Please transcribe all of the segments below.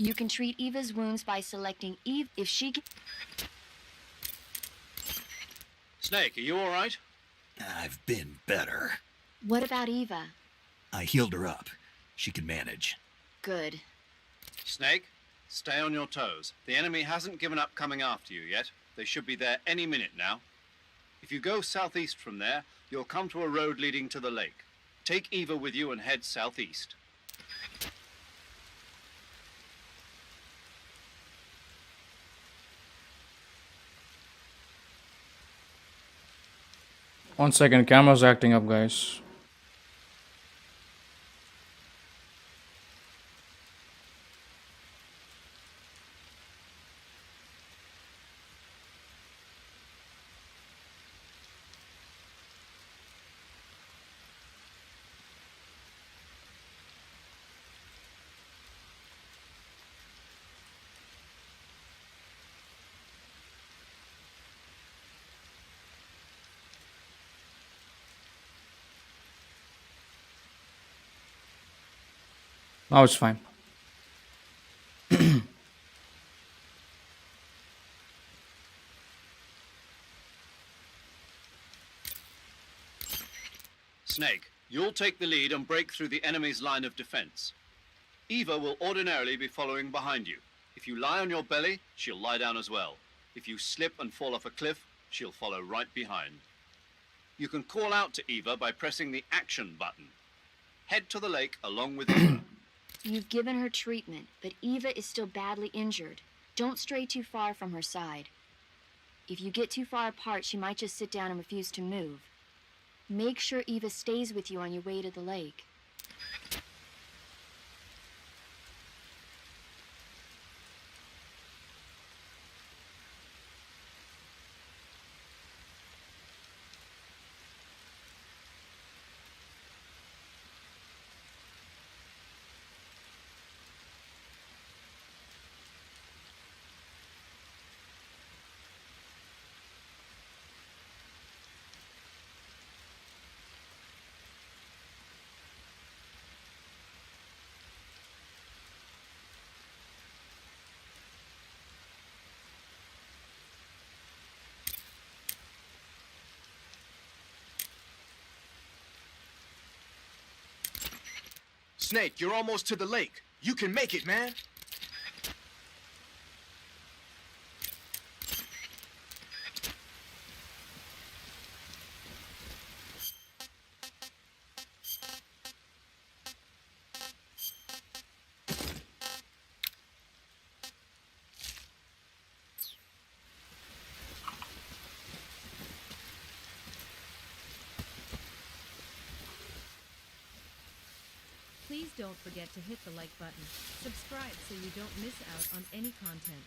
You can treat Eva's wounds by selecting Eve if she... Snake, are you all right? I've been better. What about Eva? I healed her up. She can manage. Good. Snake, stay on your toes. The enemy hasn't given up coming after you yet. They should be there any minute now. If you go southeast from there, you'll come to a road leading to the lake. Take Eva with you and head southeast. One second, camera's acting up, guys. Now it's fine. Snake, you'll take the lead and break through the enemy's line of defense. Eva will ordinarily be following behind you. If you lie on your belly, she'll lie down as well. If you slip and fall off a cliff, she'll follow right behind. You can call out to Eva by pressing the action button. Head to the lake along with Eva. You've given her treatment, but Eva is still badly injured. Don't stray too far from her side. If you get too far apart, she might just sit down and refuse to move. Make sure Eva stays with you on your way to the lake. Snake, you're almost to the lake. You can make it, man. Please don't forget to hit the like button. Subscribe so you don't miss out on any content.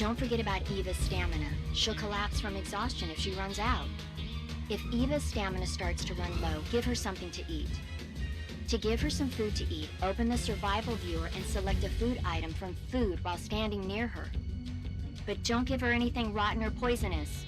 Don't forget about Eva's stamina. She'll collapse from exhaustion if she runs out. If Eva's stamina starts to run low, give her something to eat. To give her some food to eat, open the survival viewer and select a food item from food while standing near her. But don't give her anything rotten or poisonous.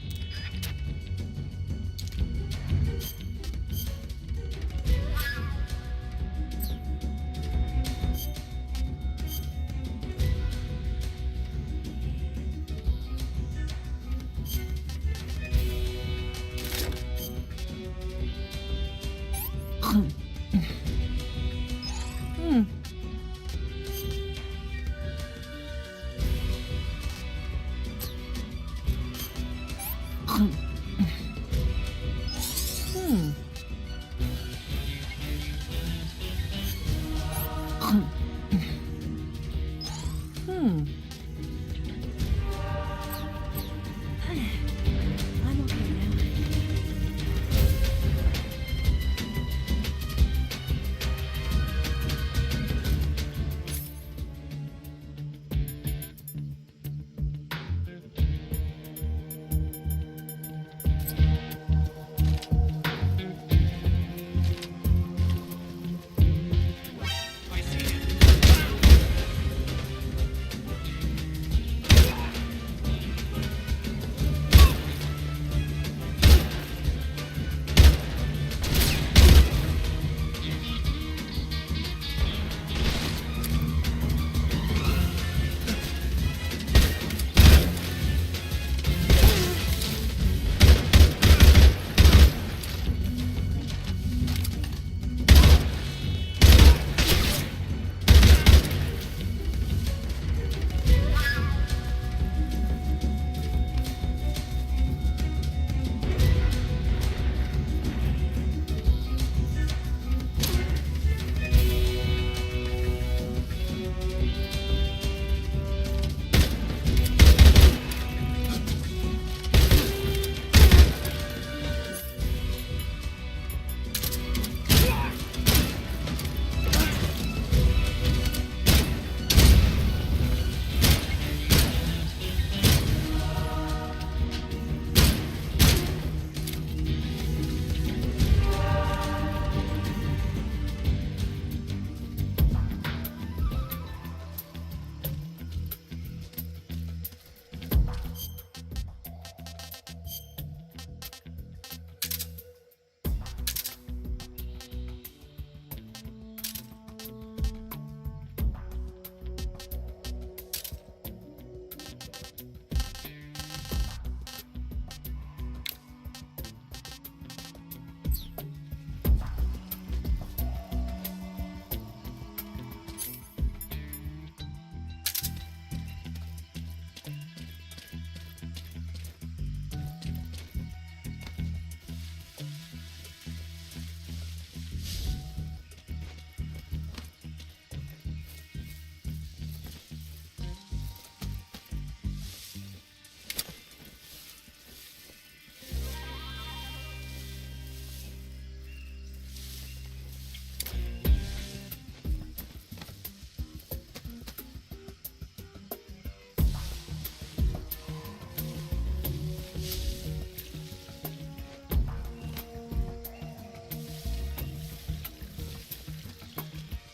I'm okay now.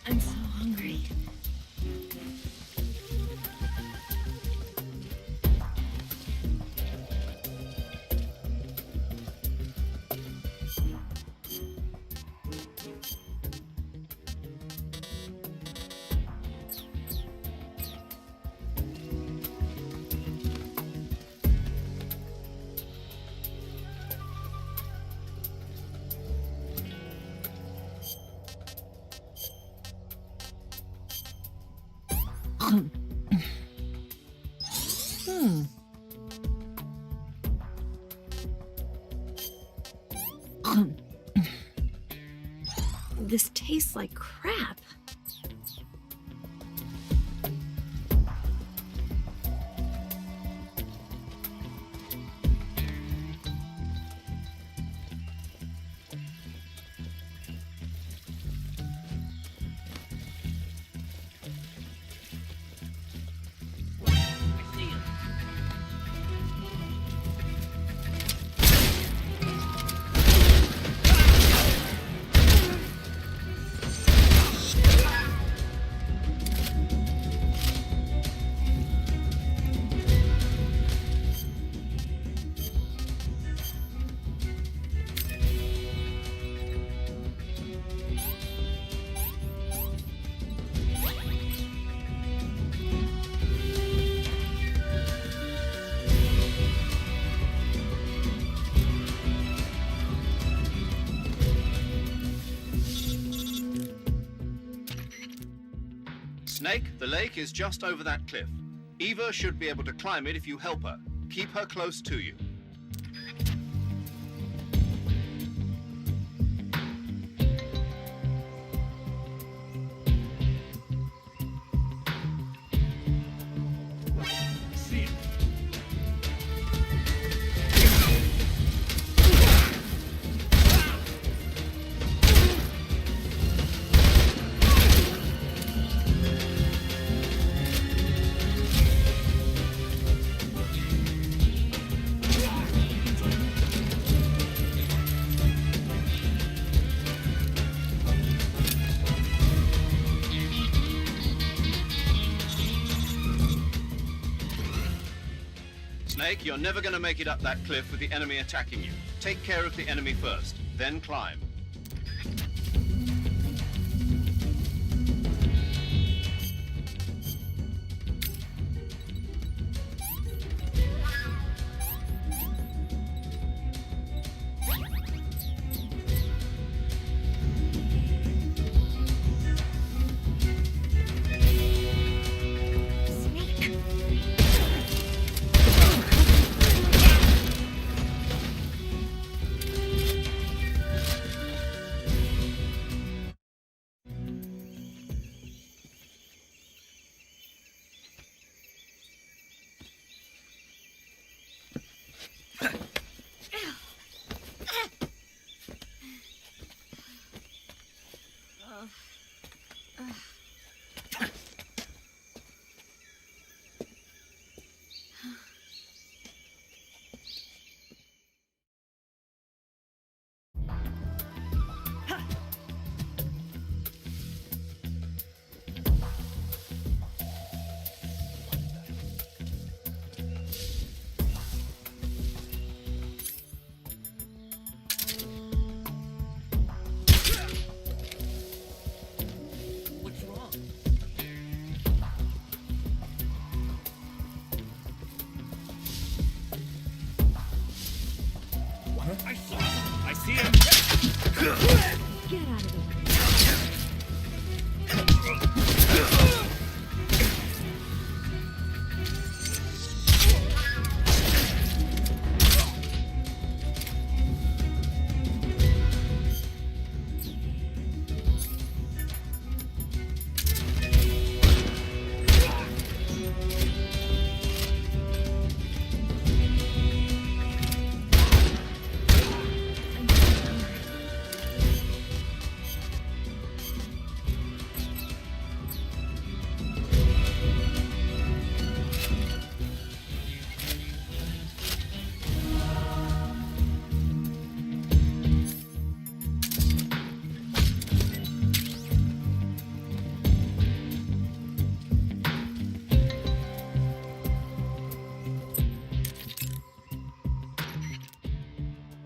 I'm so hungry. This tastes like crap. Snake, the lake is just over that cliff. Eva should be able to climb it if you help her. Keep her close to you. Snake, you're never going to make it up that cliff with the enemy attacking you. Take care of the enemy first, then climb. I see him. Get out of the way.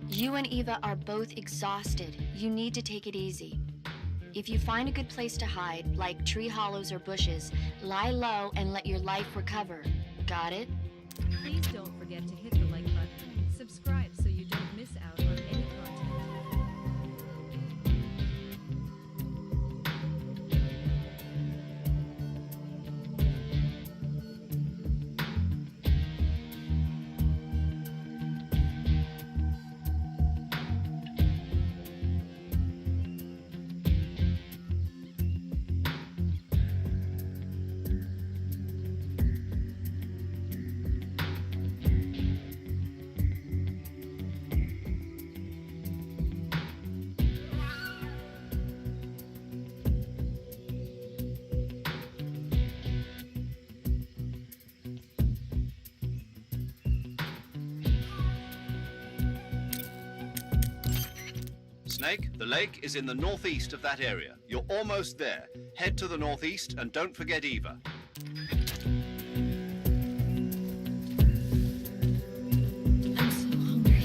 You and Eva are both exhausted. You need to take it easy. If you find a good place to hide, like tree hollows or bushes, lie low and let your life recover. Got it? Please don't forget to hit the like button. Subscribe so you don't miss out on any content. Snake, the lake is in the northeast of that area. You're almost there. Head to the northeast and don't forget Eva. I'm so hungry.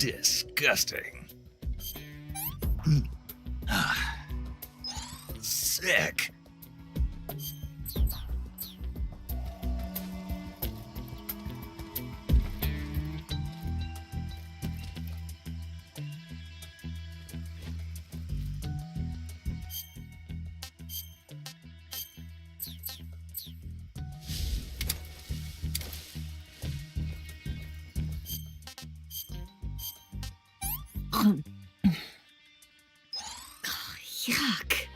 Disgusting. Sick. Yuck.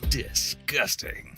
Disgusting.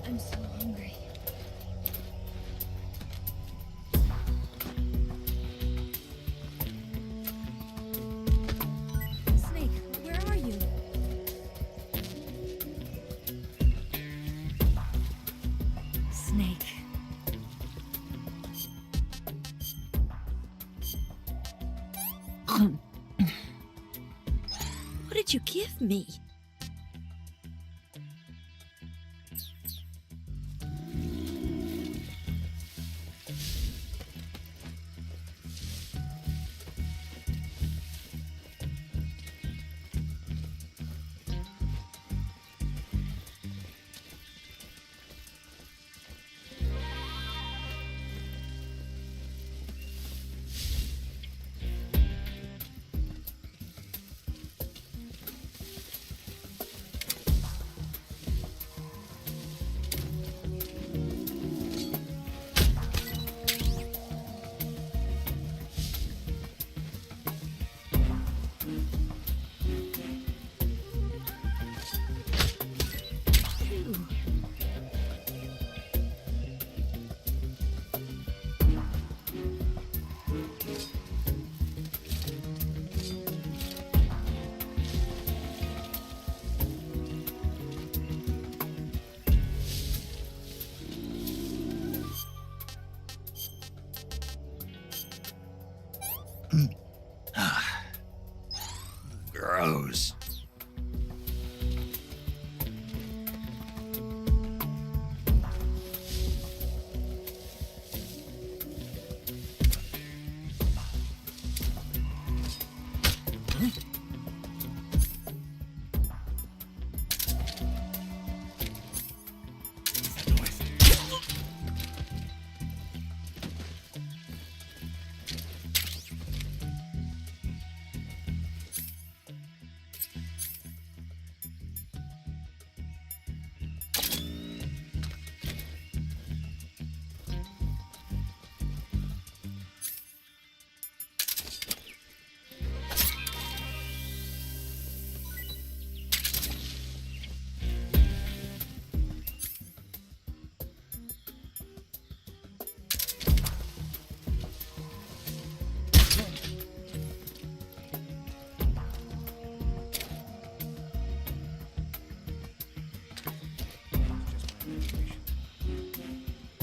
I'm so hungry. Snake, where are you? Snake. What did you give me? Phew. Gross.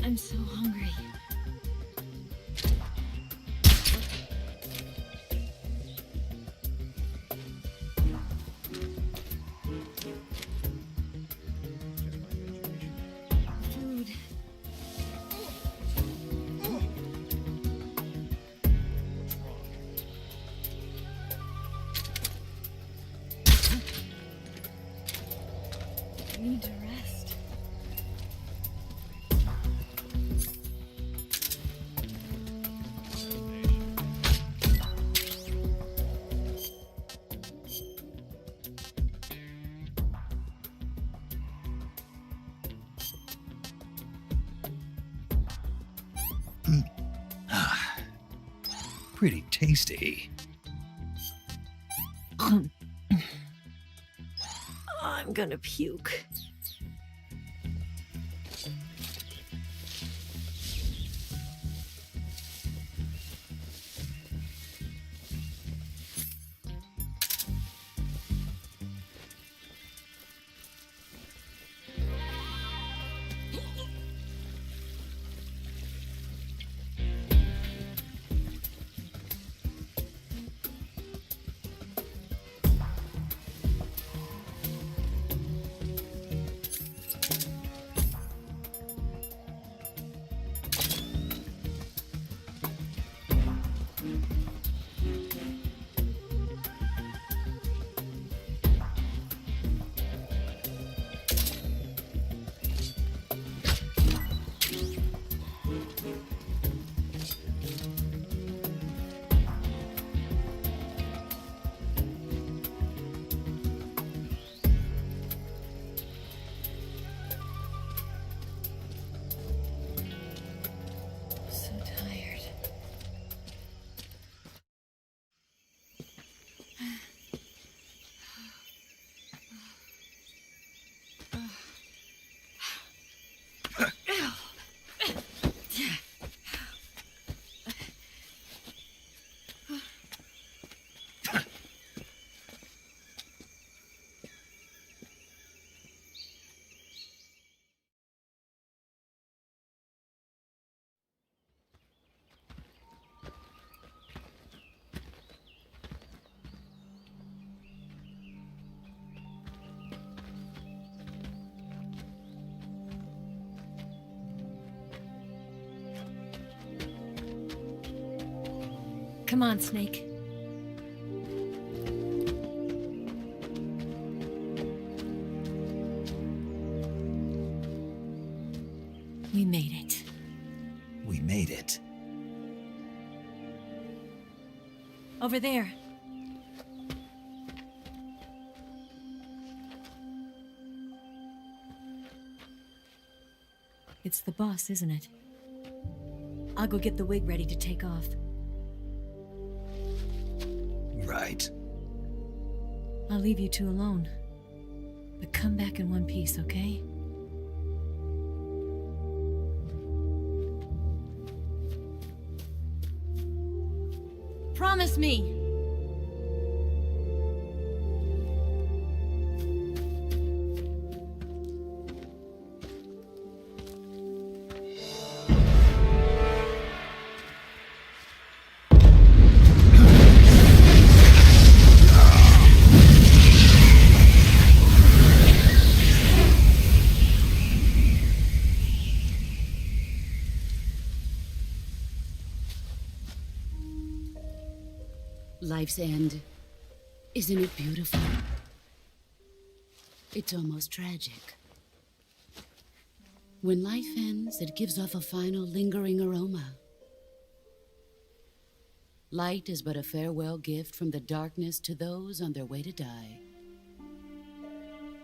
I'm so hungry. Food. I need to rest. pretty tasty. I'm gonna puke. So tired. Come on, Snake. We made it. We made it. Over there. It's the boss, isn't it? I'll go get the wig ready to take off. Right. I'll leave you two alone. But come back in one piece, okay? Promise me! Life's end. Isn't it beautiful? It's almost tragic. When life ends, it gives off a final lingering aroma. Light is but a farewell gift from the darkness to those on their way to die.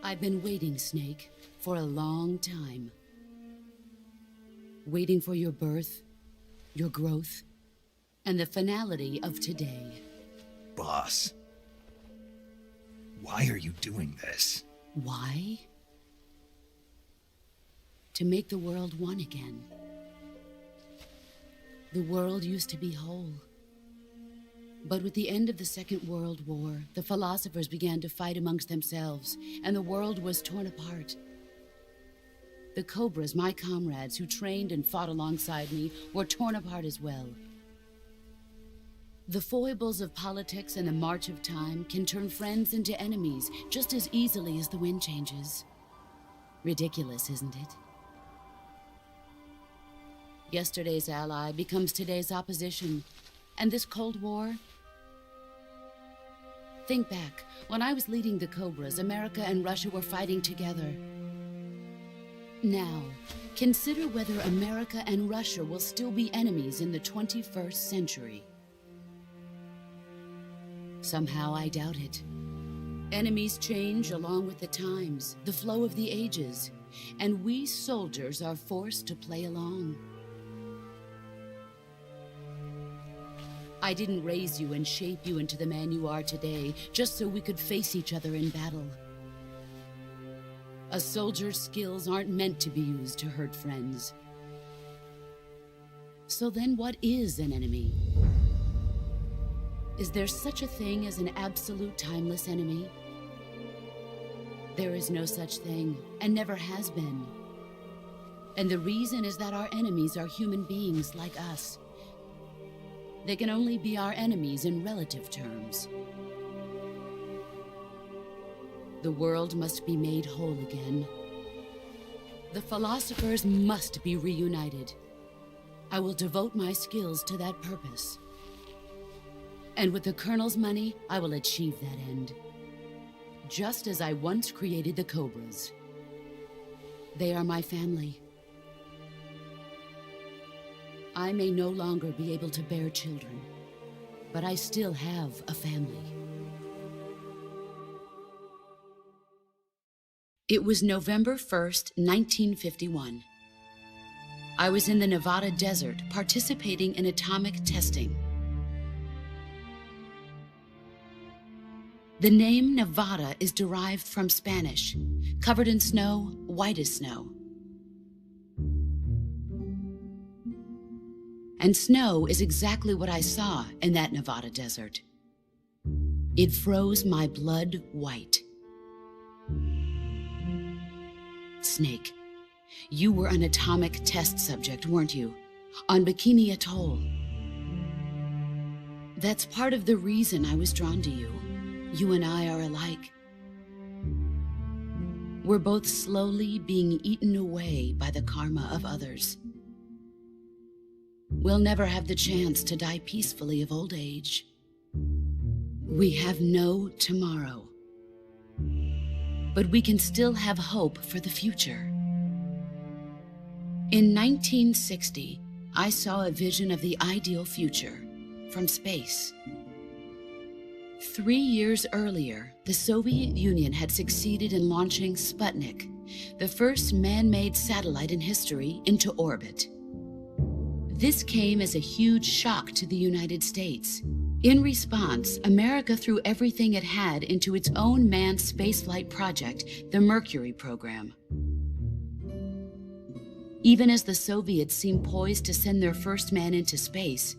I've been waiting, Snake, for a long time. Waiting for your birth, your growth, and the finality of today. Boss. Why are you doing this? Why? To make the world one again. The world used to be whole. But with the end of the Second World War, the philosophers began to fight amongst themselves, and the world was torn apart. The Cobras, my comrades who trained and fought alongside me, were torn apart as well. The foibles of politics and the march of time can turn friends into enemies just as easily as the wind changes. Ridiculous, isn't it? Yesterday's ally becomes today's opposition, and this Cold War? Think back. When I was leading the Cobras, America and Russia were fighting together. Now, consider whether America and Russia will still be enemies in the 21st century. Somehow I doubt it. Enemies change along with the times, the flow of the ages, and we soldiers are forced to play along. I didn't raise you and shape you into the man you are today just so we could face each other in battle. A soldier's skills aren't meant to be used to hurt friends. So then what is an enemy? Is there such a thing as an absolute timeless enemy? There is no such thing, and never has been. And the reason is that our enemies are human beings like us. They can only be our enemies in relative terms. The world must be made whole again. The philosophers must be reunited. I will devote my skills to that purpose. And with the Colonel's money, I will achieve that end. Just as I once created the Cobras. They are my family. I may no longer be able to bear children, but I still have a family. It was November 1st, 1951. I was in the Nevada desert participating in atomic testing. The name Nevada is derived from Spanish, covered in snow, white as snow. And snow is exactly what I saw in that Nevada desert. It froze my blood white. Snake, you were an atomic test subject, weren't you? On Bikini Atoll. That's part of the reason I was drawn to you. You and I are alike. We're both slowly being eaten away by the karma of others. We'll never have the chance to die peacefully of old age. We have no tomorrow. But we can still have hope for the future. In 1960, I saw a vision of the ideal future from space. 3 years earlier, the Soviet Union had succeeded in launching Sputnik, the first man-made satellite in history, into orbit. This came as a huge shock to the United States. In response, America threw everything it had into its own manned spaceflight project, the Mercury program. Even as the Soviets seemed poised to send their first man into space,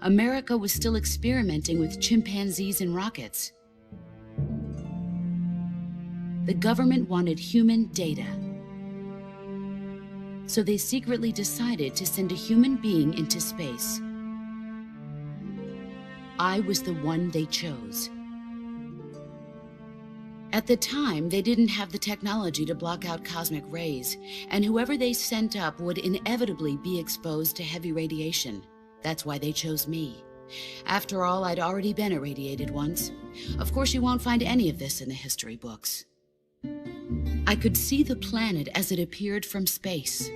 America was still experimenting with chimpanzees and rockets. The government wanted human data. So they secretly decided to send a human being into space. I was the one they chose. At the time, they didn't have the technology to block out cosmic rays, and whoever they sent up would inevitably be exposed to heavy radiation. That's why they chose me. After all, I'd already been irradiated once. Of course, you won't find any of this in the history books. I could see the planet as it appeared from space.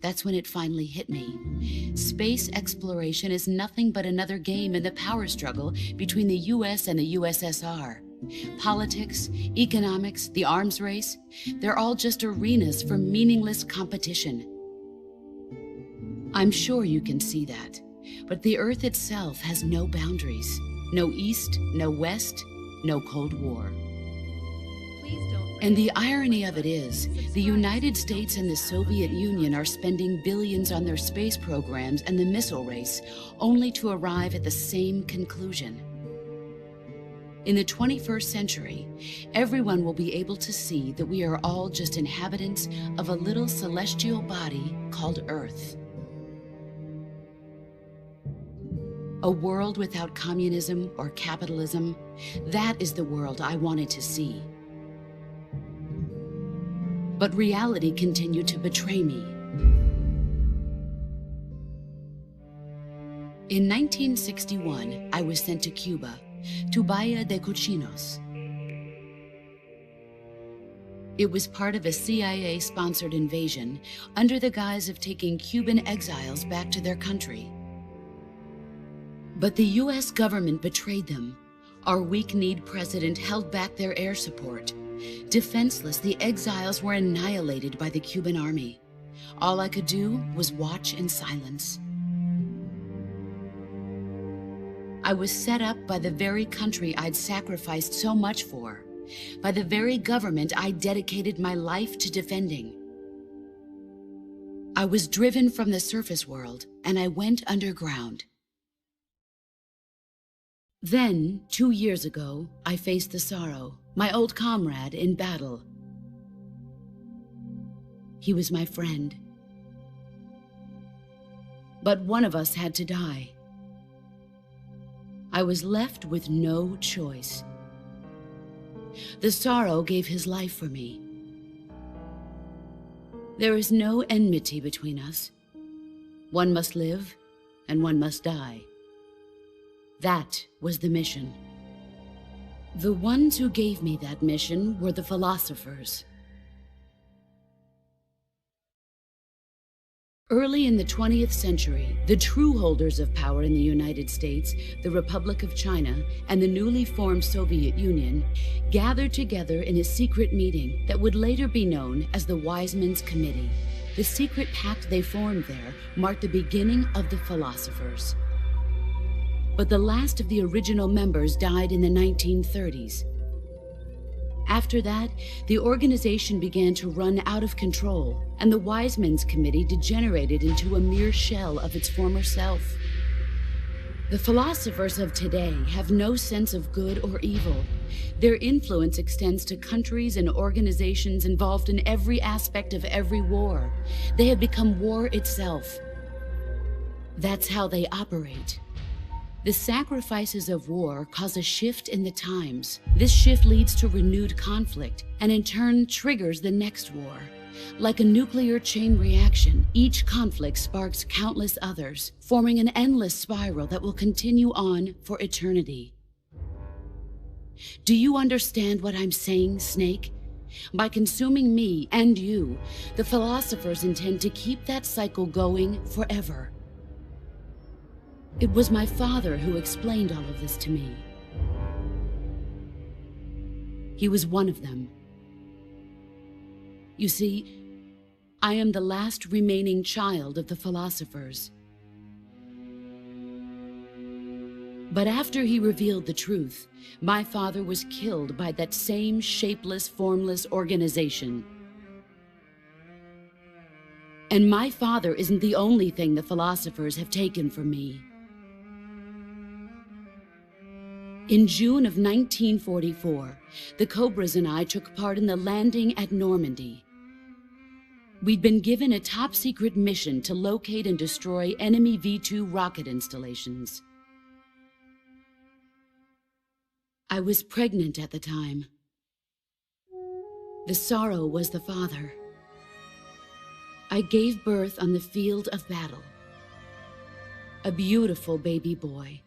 That's when it finally hit me. Space exploration is nothing but another game in the power struggle between the US and the USSR. Politics, economics, the arms race, they're all just arenas for meaningless competition. I'm sure you can see that, but the Earth itself has no boundaries. No East, no West, no Cold War. And the irony of it is, the United States and the Soviet Union are spending billions on their space programs and the missile race, only to arrive at the same conclusion. In the 21st century, everyone will be able to see that we are all just inhabitants of a little celestial body called Earth. A world without communism or capitalism, that is the world I wanted to see. But reality continued to betray me. In 1961, I was sent to Cuba, to Bahia de Cochinos. It was part of a CIA-sponsored invasion under the guise of taking Cuban exiles back to their country. But the US government betrayed them. Our weak-kneed president held back their air support. Defenseless, the exiles were annihilated by the Cuban army. All I could do was watch in silence. I was set up by the very country I'd sacrificed so much for, by the very government I dedicated my life to defending. I was driven from the surface world, and I went underground. Then, 2 years ago, I faced the Sorrow, my old comrade in battle. He was my friend. But one of us had to die. I was left with no choice. The Sorrow gave his life for me. There is no enmity between us. One must live, and one must die. That was the mission. The ones who gave me that mission were the philosophers. Early in the 20th century, the true holders of power in the United States, the Republic of China, and the newly formed Soviet Union gathered together in a secret meeting that would later be known as the Wiseman's Committee. The secret pact they formed there marked the beginning of the philosophers. But the last of the original members died in the 1930s. After that, the organization began to run out of control, and the Wiseman's Committee degenerated into a mere shell of its former self. The philosophers of today have no sense of good or evil. Their influence extends to countries and organizations involved in every aspect of every war. They have become war itself. That's how they operate. The sacrifices of war cause a shift in the times. This shift leads to renewed conflict, and in turn triggers the next war. Like a nuclear chain reaction, each conflict sparks countless others, forming an endless spiral that will continue on for eternity. Do you understand what I'm saying, Snake? By consuming me and you, the philosophers intend to keep that cycle going forever. It was my father who explained all of this to me. He was one of them. You see, I am the last remaining child of the philosophers. But after he revealed the truth, my father was killed by that same shapeless, formless organization. And my father isn't the only thing the philosophers have taken from me. In June of 1944, the Cobras and I took part in the landing at Normandy. We'd been given a top-secret mission to locate and destroy enemy V-2 rocket installations. I was pregnant at the time. The Sorrow was the father. I gave birth on the field of battle. A beautiful baby boy.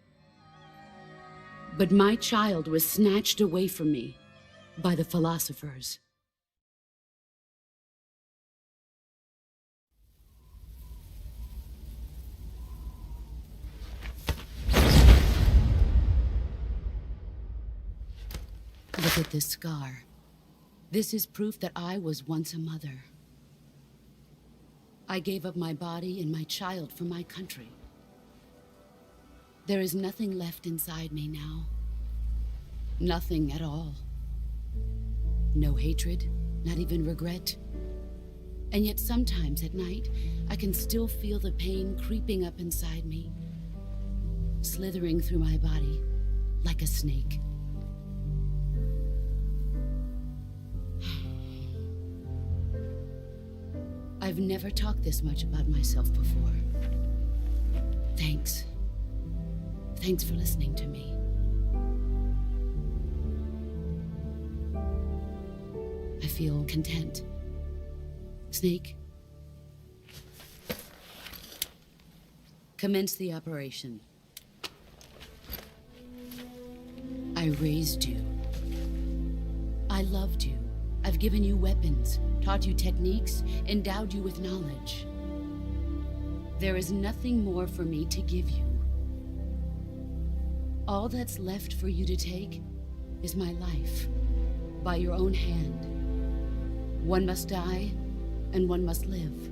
But my child was snatched away from me by the philosophers. Look at this scar. This is proof that I was once a mother. I gave up my body and my child for my country. There is nothing left inside me now. Nothing at all. No hatred, not even regret. And yet sometimes at night, I can still feel the pain creeping up inside me, slithering through my body like a snake. I've never talked this much about myself before. Thanks. Thanks for listening to me. I feel content. Snake, commence the operation. I raised you. I loved you. I've given you weapons, taught you techniques, endowed you with knowledge. There is nothing more for me to give you. All that's left for you to take is my life, by your own hand. One must die, and one must live.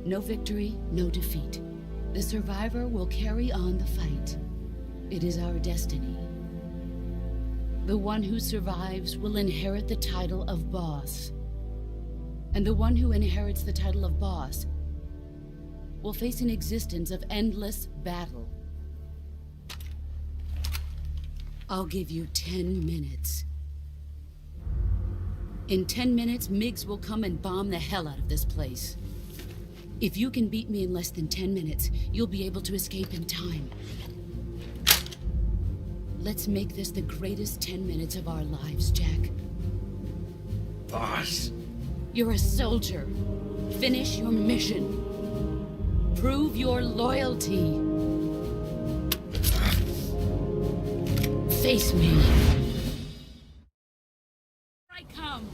No victory, no defeat. The survivor will carry on the fight. It is our destiny. The one who survives will inherit the title of boss. And the one who inherits the title of boss will face an existence of endless battle. I'll give you 10 minutes. In 10 minutes, Miggs will come and bomb the hell out of this place. If you can beat me in less than 10 minutes, you'll be able to escape in time. Let's make this the greatest 10 minutes of our lives, Jack. Boss. You're a soldier. Finish your mission. Prove your loyalty. Face me. Here I come.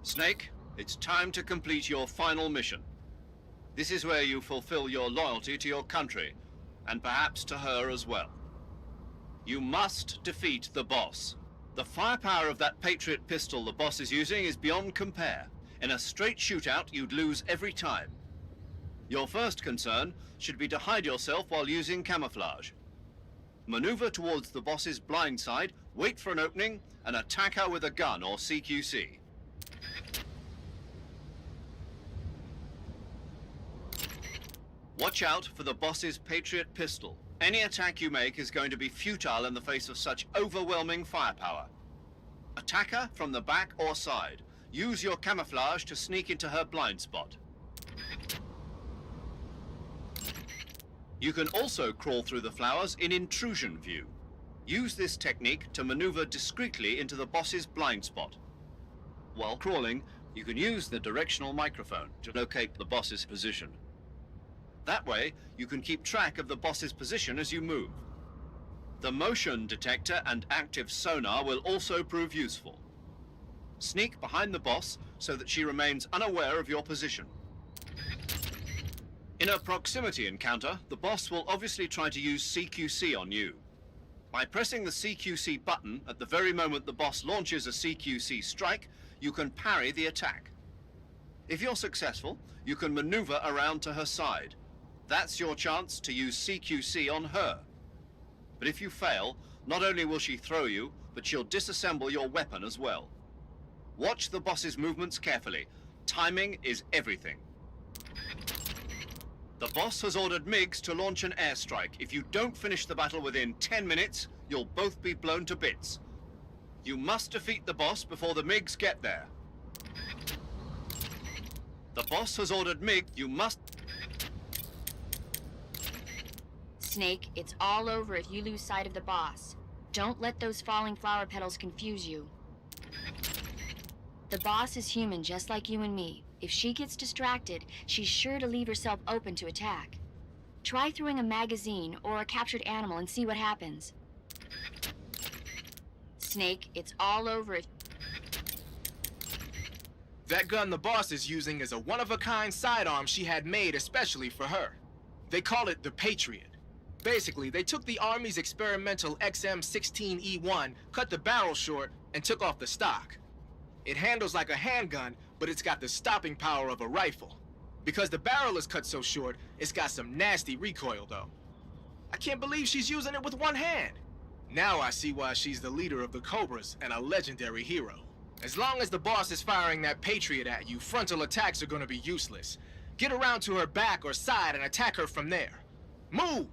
Snake, it's time to complete your final mission. This is where you fulfill your loyalty to your country, and perhaps to her as well. You must defeat the boss. The firepower of that Patriot pistol the boss is using is beyond compare. In a straight shootout, you'd lose every time. Your first concern should be to hide yourself while using camouflage. Maneuver towards the boss's blind side, wait for an opening, and attack her with a gun or CQC. Watch out for the boss's Patriot pistol. Any attack you make is going to be futile in the face of such overwhelming firepower. Attack her from the back or side. Use your camouflage to sneak into her blind spot. You can also crawl through the flowers in intrusion view. Use this technique to maneuver discreetly into the boss's blind spot. While crawling, you can use the directional microphone to locate the boss's position. That way, you can keep track of the boss's position as you move. The motion detector and active sonar will also prove useful. Sneak behind the boss so that she remains unaware of your position. In a proximity encounter, the boss will obviously try to use CQC on you. By pressing the CQC button at the very moment the boss launches a CQC strike, you can parry the attack. If you're successful, you can maneuver around to her side. That's your chance to use CQC on her. But if you fail, not only will she throw you, but she'll disassemble your weapon as well. Watch the boss's movements carefully. Timing is everything. The boss has ordered Miggs to launch an airstrike. If you don't finish the battle within 10 minutes, you'll both be blown to bits. You must defeat the boss before the Miggs get there. The boss has ordered Miggs. You must... Snake, it's all over if you lose sight of the boss. Don't let those falling flower petals confuse you. The boss is human just like you and me. If she gets distracted, she's sure to leave herself open to attack. Try throwing a magazine or a captured animal and see what happens. Snake, it's all over if... That gun the boss is using is a one-of-a-kind sidearm she had made especially for her. They call it the Patriot. Basically, they took the Army's experimental XM16E1, cut the barrel short, and took off the stock. It handles like a handgun, but it's got the stopping power of a rifle. Because the barrel is cut so short, it's got some nasty recoil, though. I can't believe she's using it with one hand. Now I see why she's the leader of the Cobras and a legendary hero. As long as the boss is firing that Patriot at you, frontal attacks are gonna be useless. Get around to her back or side and attack her from there. Move!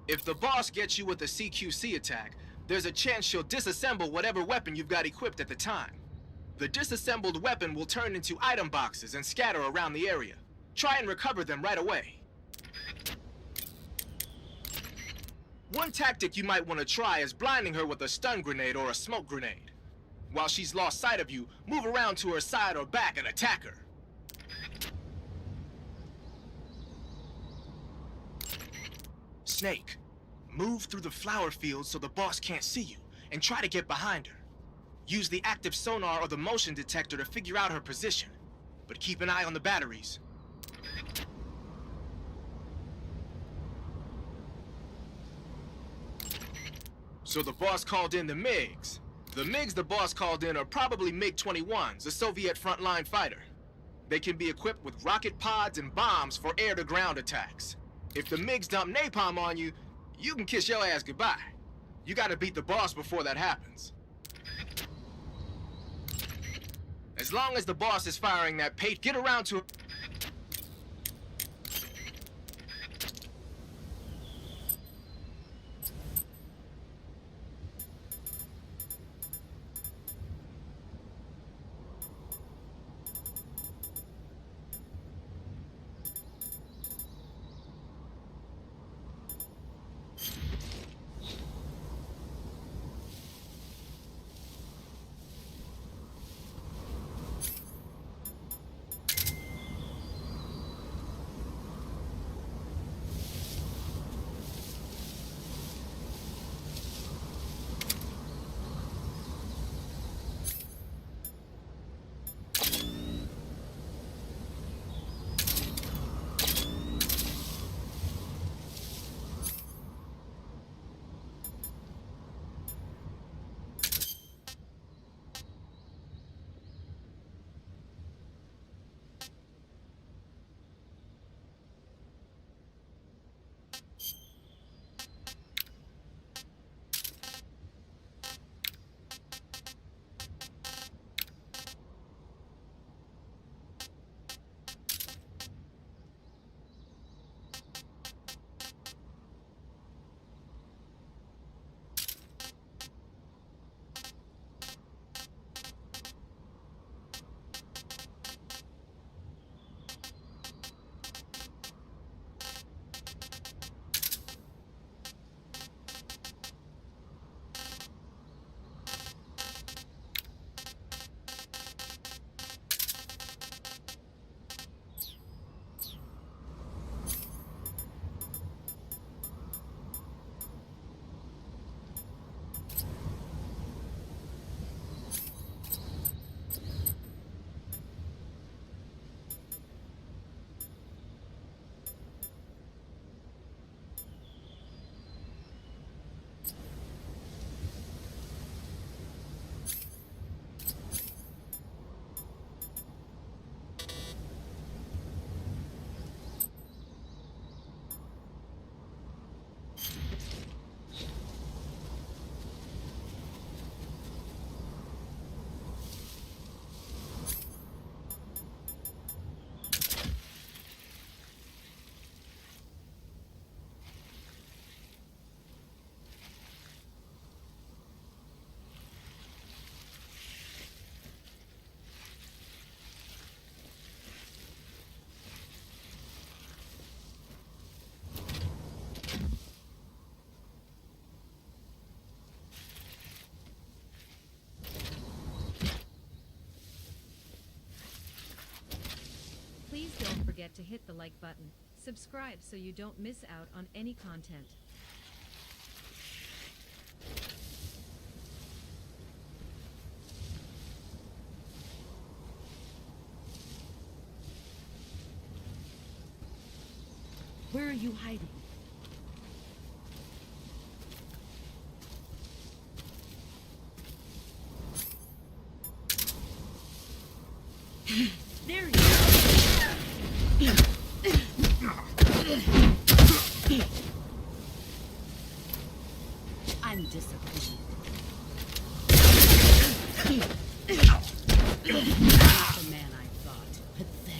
If the boss gets you with a CQC attack, there's a chance she'll disassemble whatever weapon you've got equipped at the time. The disassembled weapon will turn into item boxes and scatter around the area. Try and recover them right away. One tactic you might want to try is blinding her with a stun grenade or a smoke grenade. While she's lost sight of you, move around to her side or back and attack her. Snake, move through the flower field so the boss can't see you, and try to get behind her. Use the active sonar or the motion detector to figure out her position, but keep an eye on the batteries. So the boss called in the MiGs. The MiGs the boss called in are probably MiG-21s, a Soviet frontline fighter. They can be equipped with rocket pods and bombs for air-to-ground attacks. If the MiGs dump napalm on you, you can kiss your ass goodbye. You gotta beat the boss before that happens. As long as the boss is firing that pate, get around to... Please don't forget to hit the like button. Subscribe so you don't miss out on any content. Where are you hiding? There you go. I'm disappointed. Not the man I thought. Pathetic.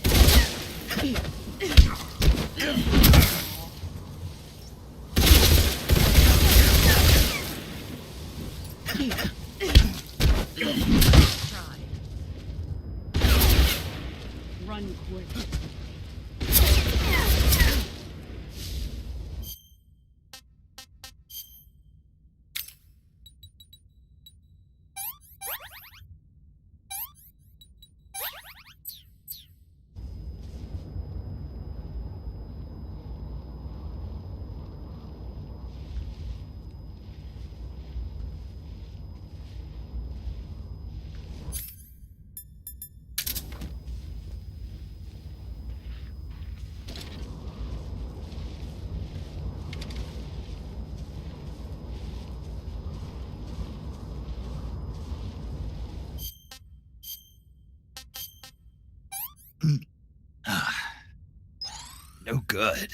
Run quick. No good.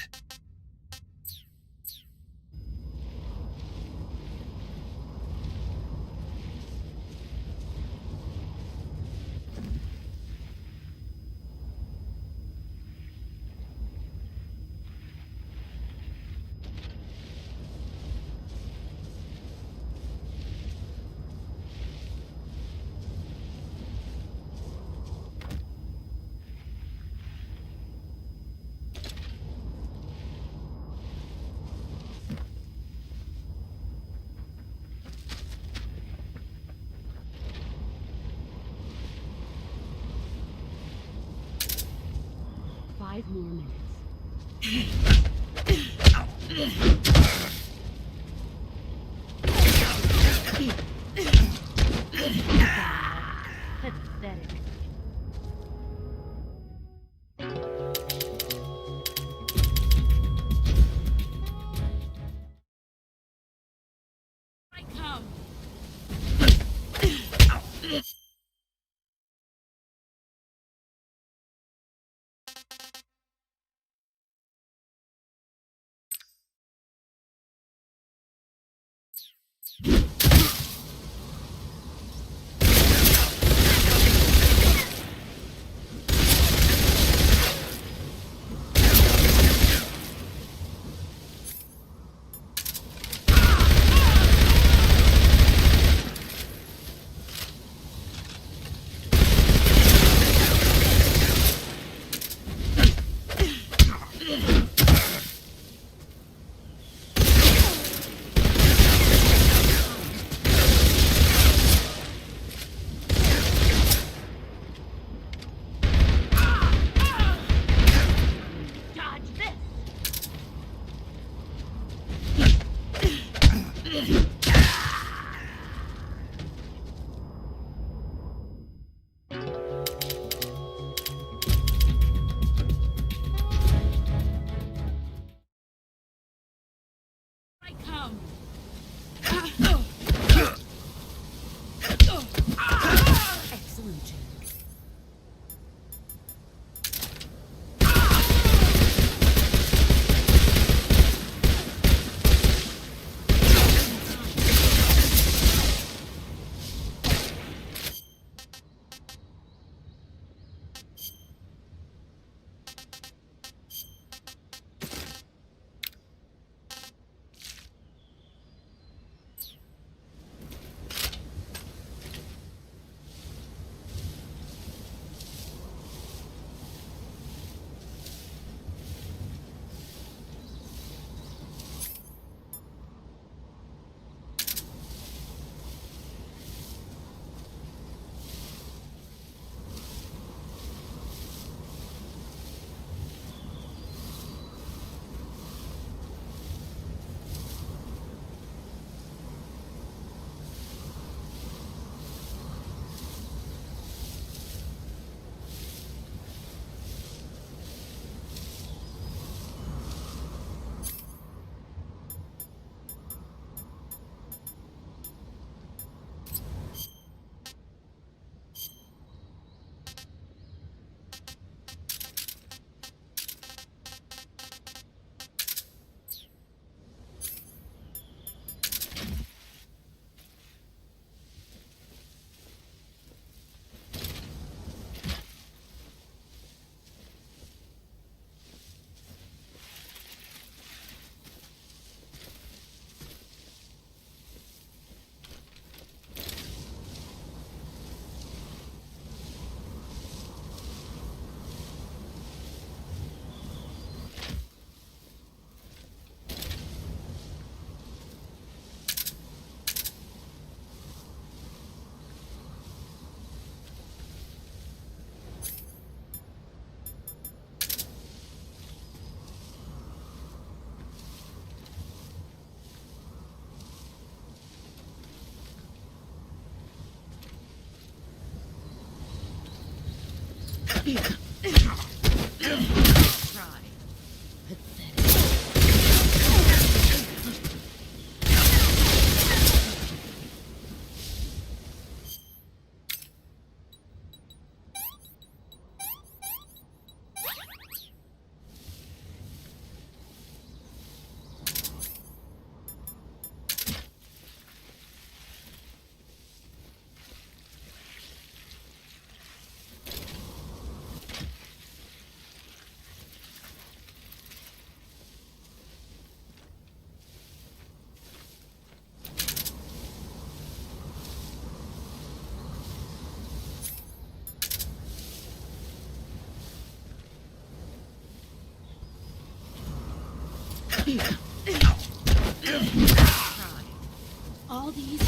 Five more minutes. Pathetic. I come. Try. All these.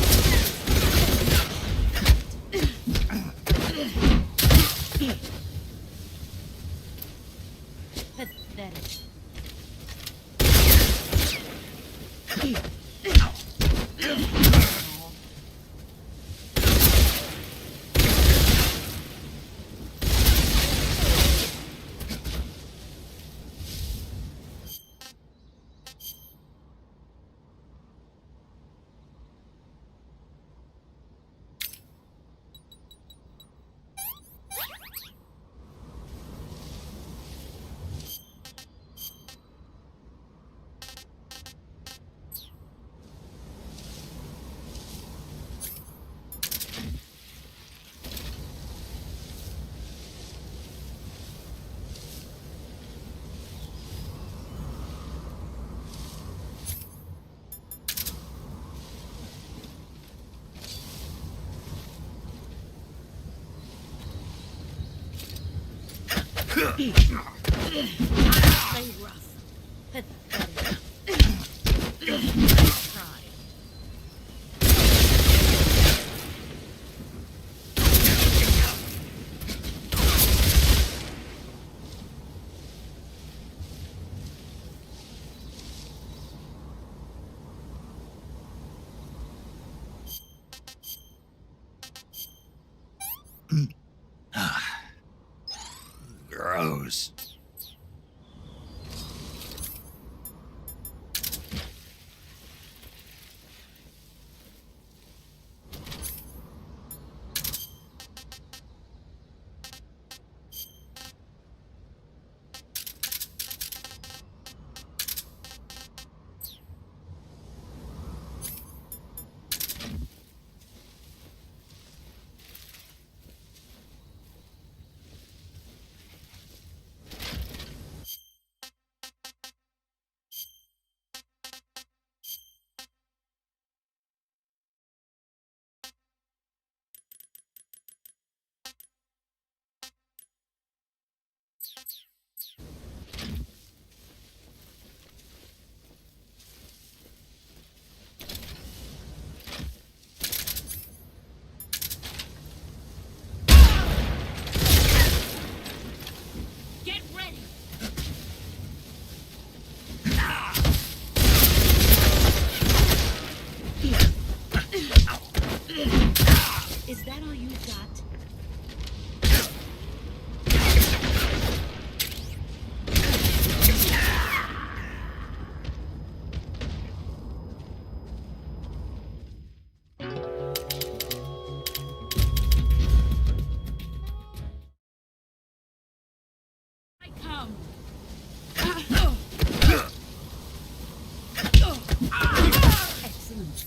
Pathetic. Play rough. Pathetic. Try. Gross. Get ready. Is that all you got? I come. Excellent.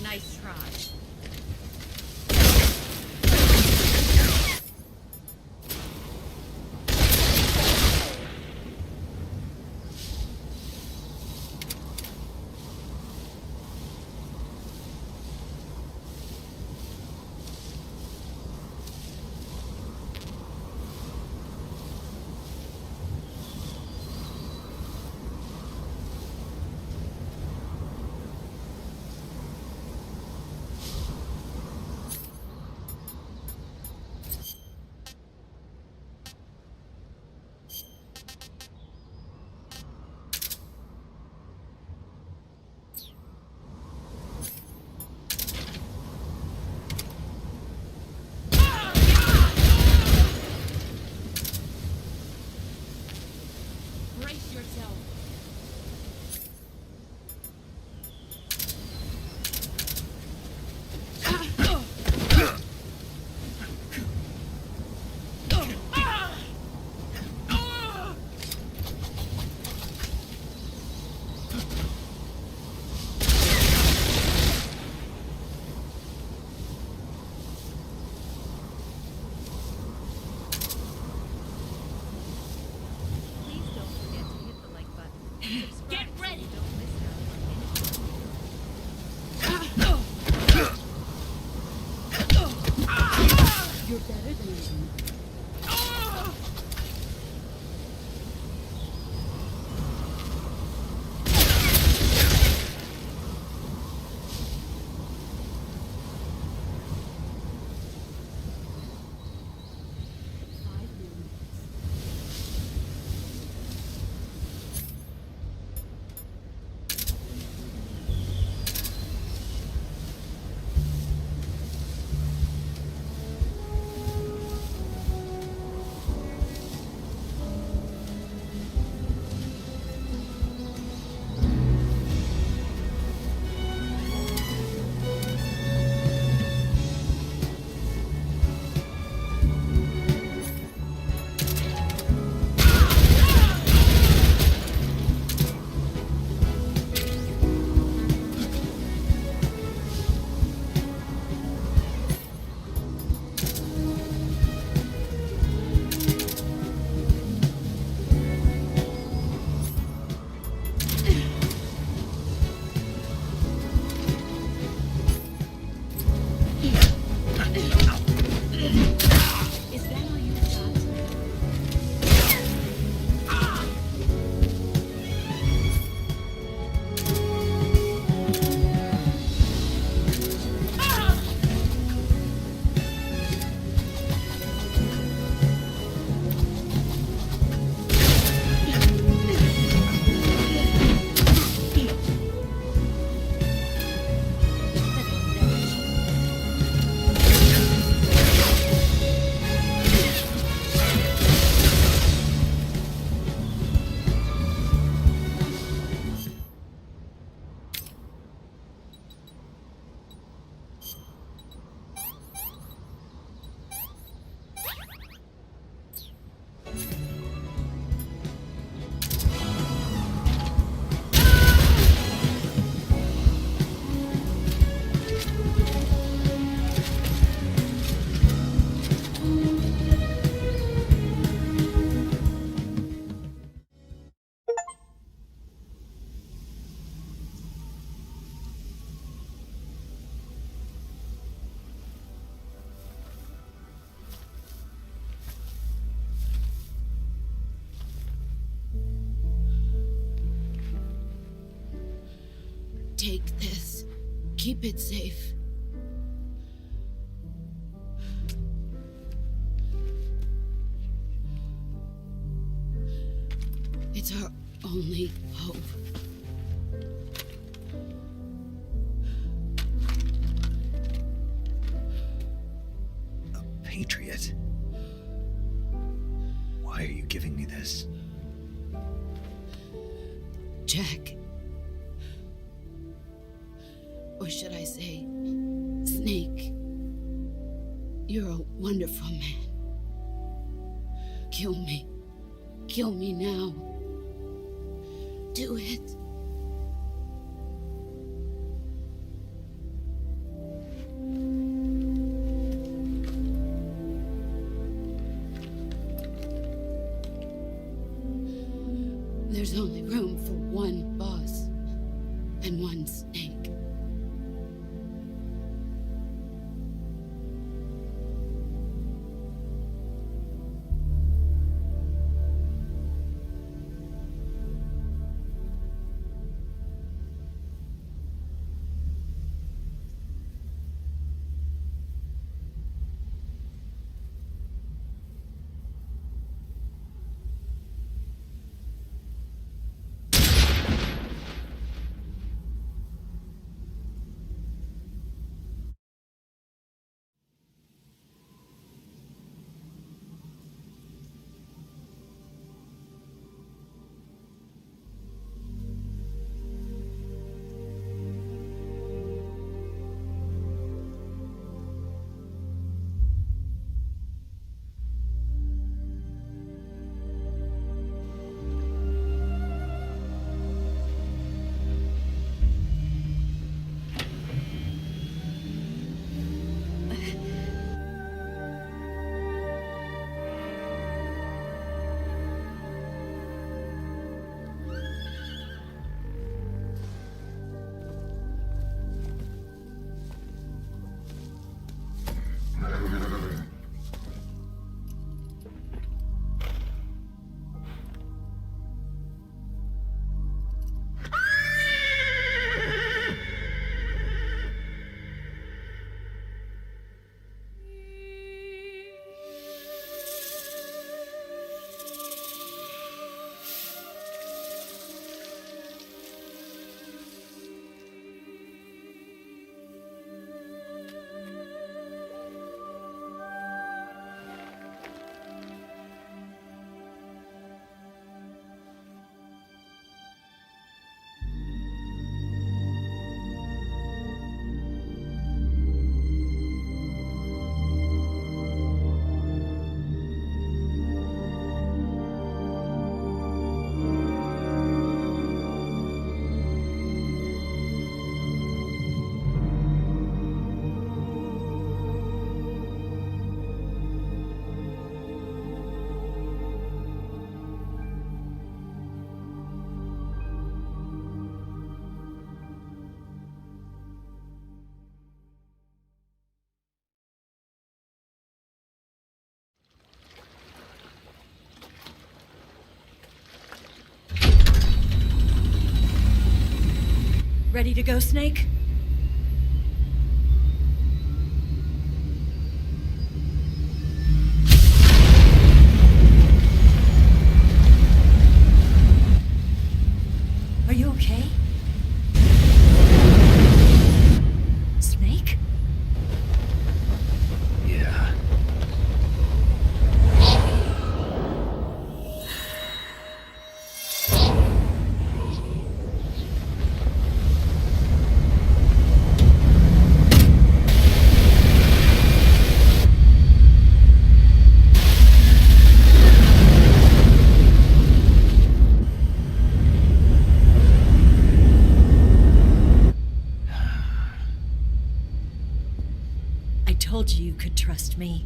Nice try. Brace yourself. Please don't forget to hit the like button. Subscribe Get so ready. you don't miss out on any. You're better than you. Is that all you got? Take this. Keep it safe. It's our only hope. A patriot? Why are you giving me this? Jack. Or should I say, Snake. You're a wonderful man. Kill me. Kill me now. Do it. There's only room for one boss and one snake. Ready to go, Snake? Are you okay? Snake? Yeah. I told you you could trust me.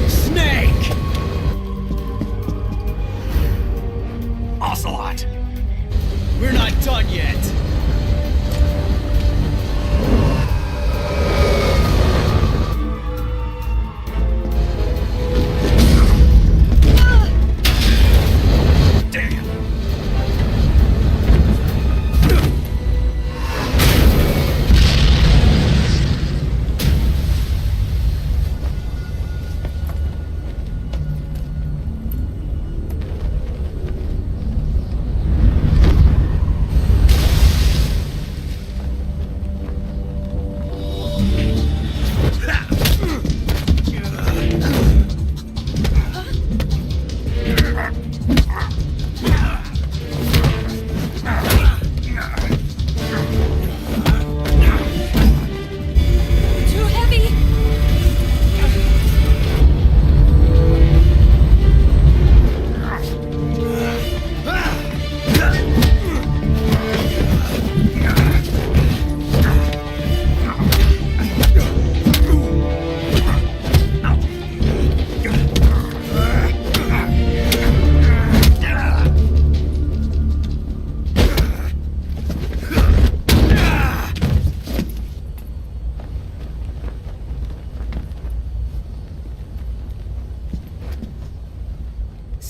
Snake! Ocelot! We're not done yet! Damn!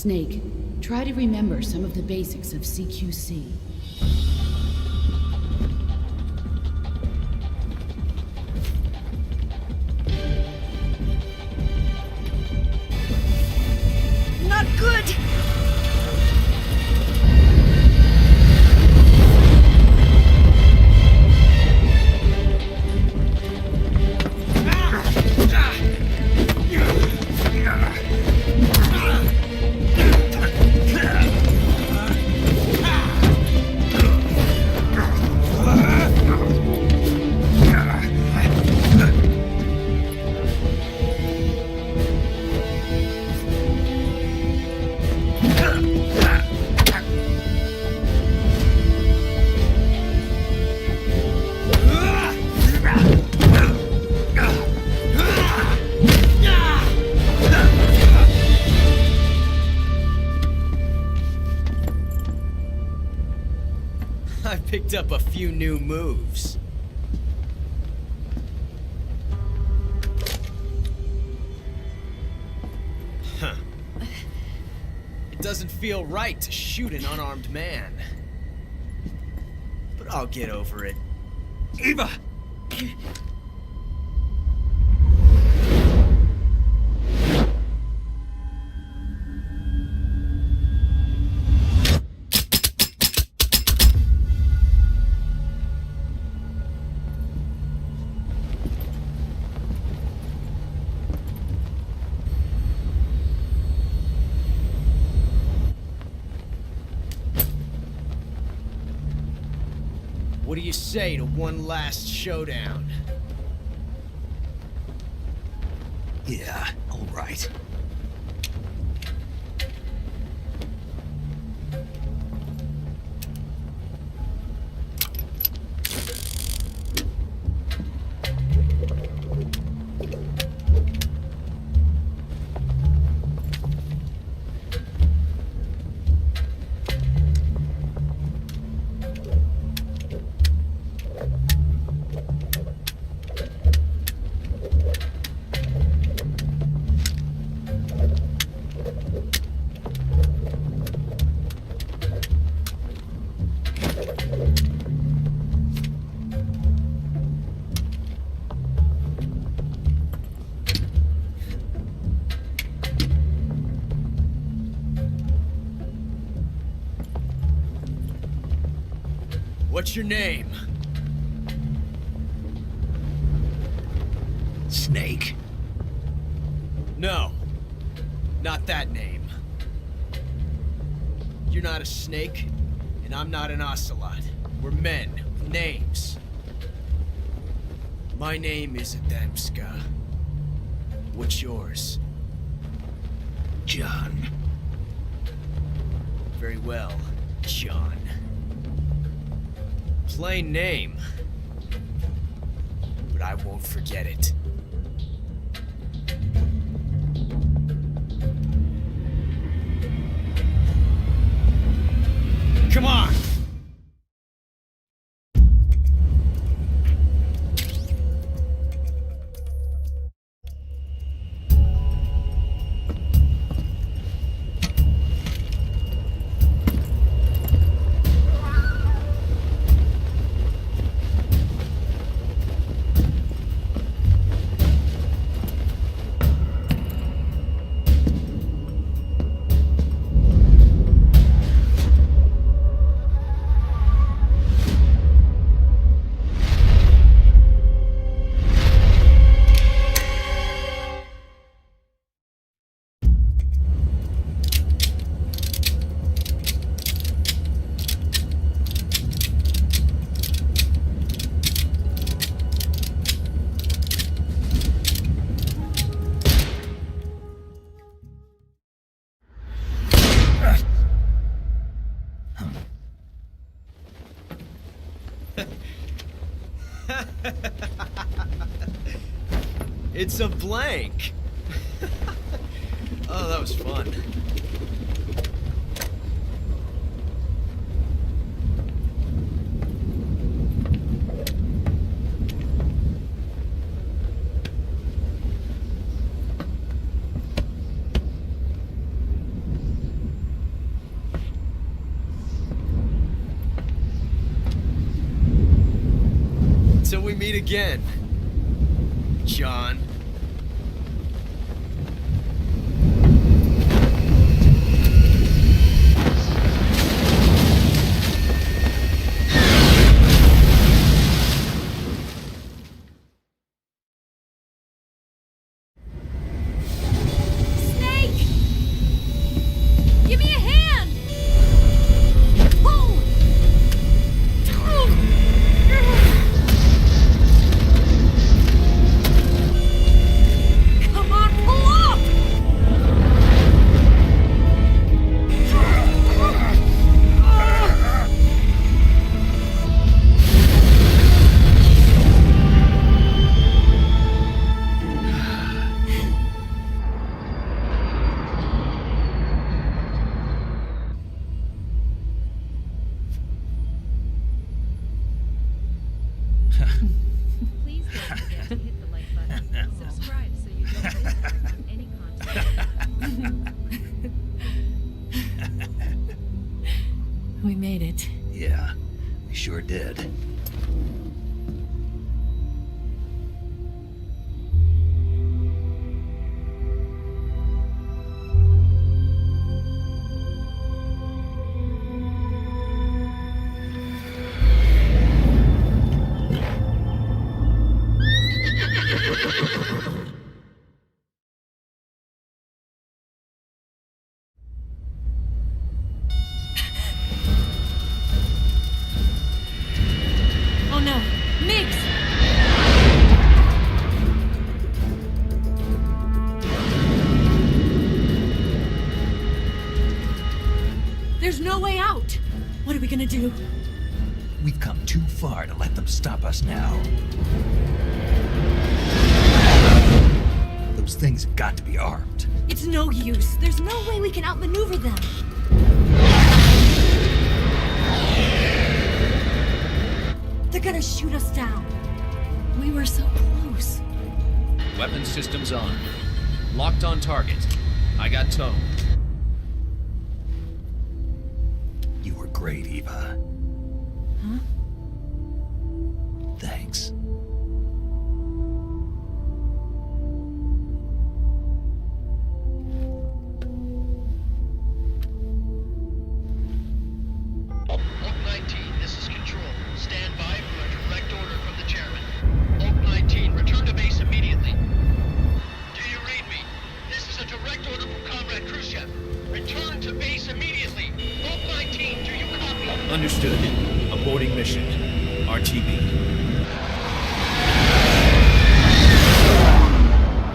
Snake, try to remember some of the basics of CQC. Not good! I picked up a few new moves. Huh. It doesn't feel right to shoot an unarmed man. But I'll get over it. Eva! What do you say to one last showdown? Yeah, all right. What's your name? Snake. No. Not that name. You're not a snake, and I'm not an ocelot. We're men with names. My name is Adamska. What's yours? John. Very well, John. Plain name. But I won't forget it. Come on! It's a blank. Oh, that was fun. we meet again, John. Snake! Give me a hand! Pull! Come on, pull up! Please don't forget to hit the like button. Subscribe so you don't miss out on any content. We made it. Yeah, we sure did. Oh no! Mix! There's no way out! What are we gonna do? We've come too far to let them stop us now. Those things have got to be armed. It's no use. There's no way we can outmaneuver them. They're gonna shoot us down. We were so close. Weapon systems on. Locked on target. I got tone. You were great, Eva. Huh? Thanks. Oak 19, this is Control. Stand by for a direct order from the chairman. Oak 19, return to base immediately. Do you read me? This is a direct order from Comrade Khrushchev. Return to base immediately. Oak 19, do you copy? Understood. Aborting mission. RTB.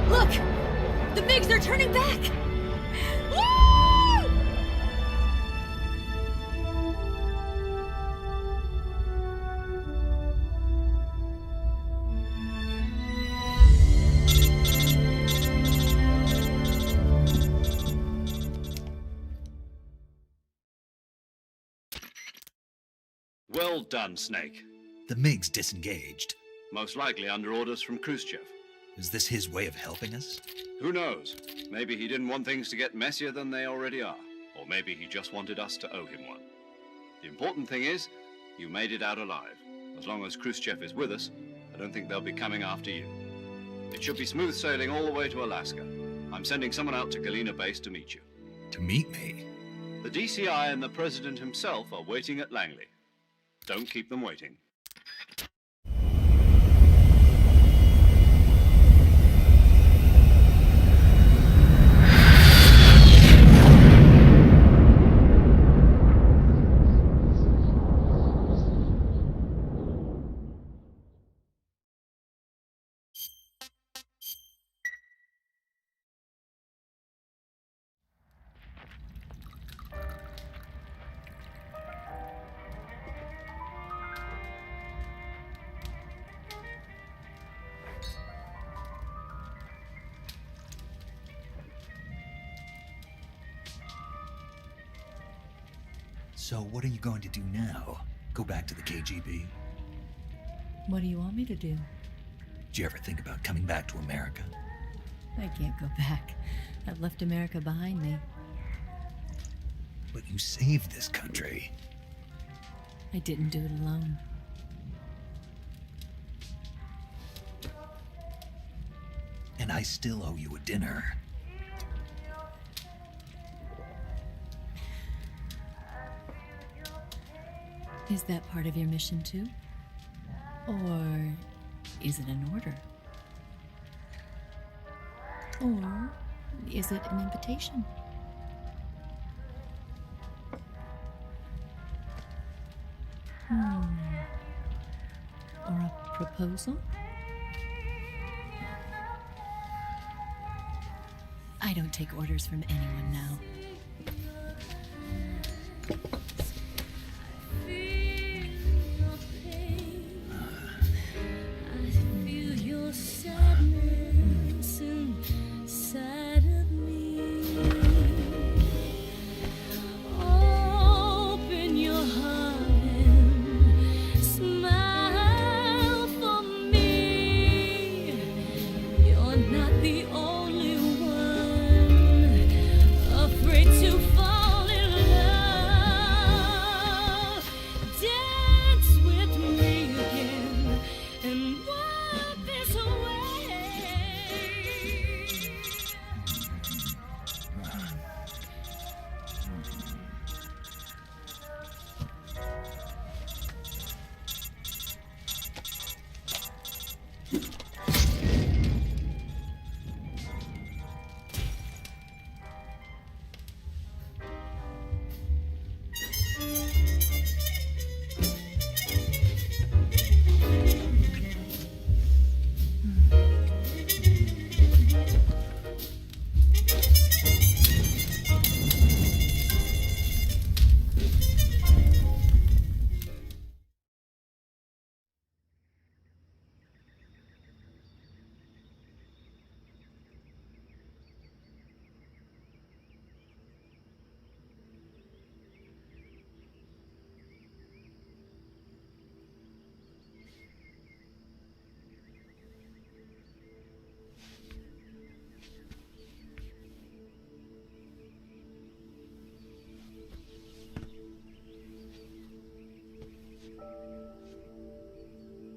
Look! The MiGs are turning back! Woo! Well done, Snake. The MiG's disengaged. Most likely under orders from Khrushchev. Is this his way of helping us? Who knows? Maybe he didn't want things to get messier than they already are. Or maybe he just wanted us to owe him one. The important thing is, you made it out alive. As long as Khrushchev is with us, I don't think they'll be coming after you. It should be smooth sailing all the way to Alaska. I'm sending someone out to Galena Base to meet you. To meet me? The DCI and the President himself are waiting at Langley. Don't keep them waiting. So what are you going to do now? Go back to the KGB? What do you want me to do? Did you ever think about coming back to America? I can't go back. I've left America behind me. But you saved this country. I didn't do it alone. and I still owe you a dinner. Is that part of your mission too? Or is it an order? Or is it an invitation? Or a proposal? I don't take orders from anyone now.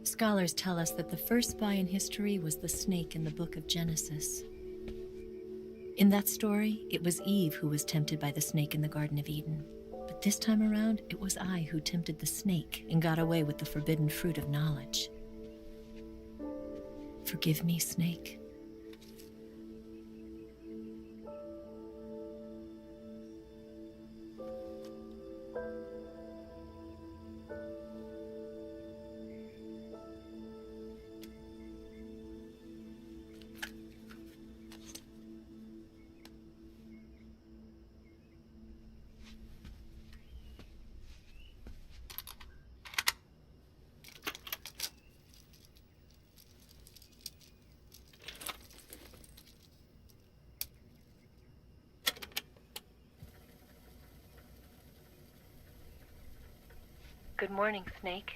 Scholars tell us that the first spy in history was the snake in the book of Genesis. In that story, it was Eve who was tempted by the snake in the Garden of Eden. But this time around, it was I who tempted the snake and got away with the forbidden fruit of knowledge. Forgive me, snake. Good morning, Snake.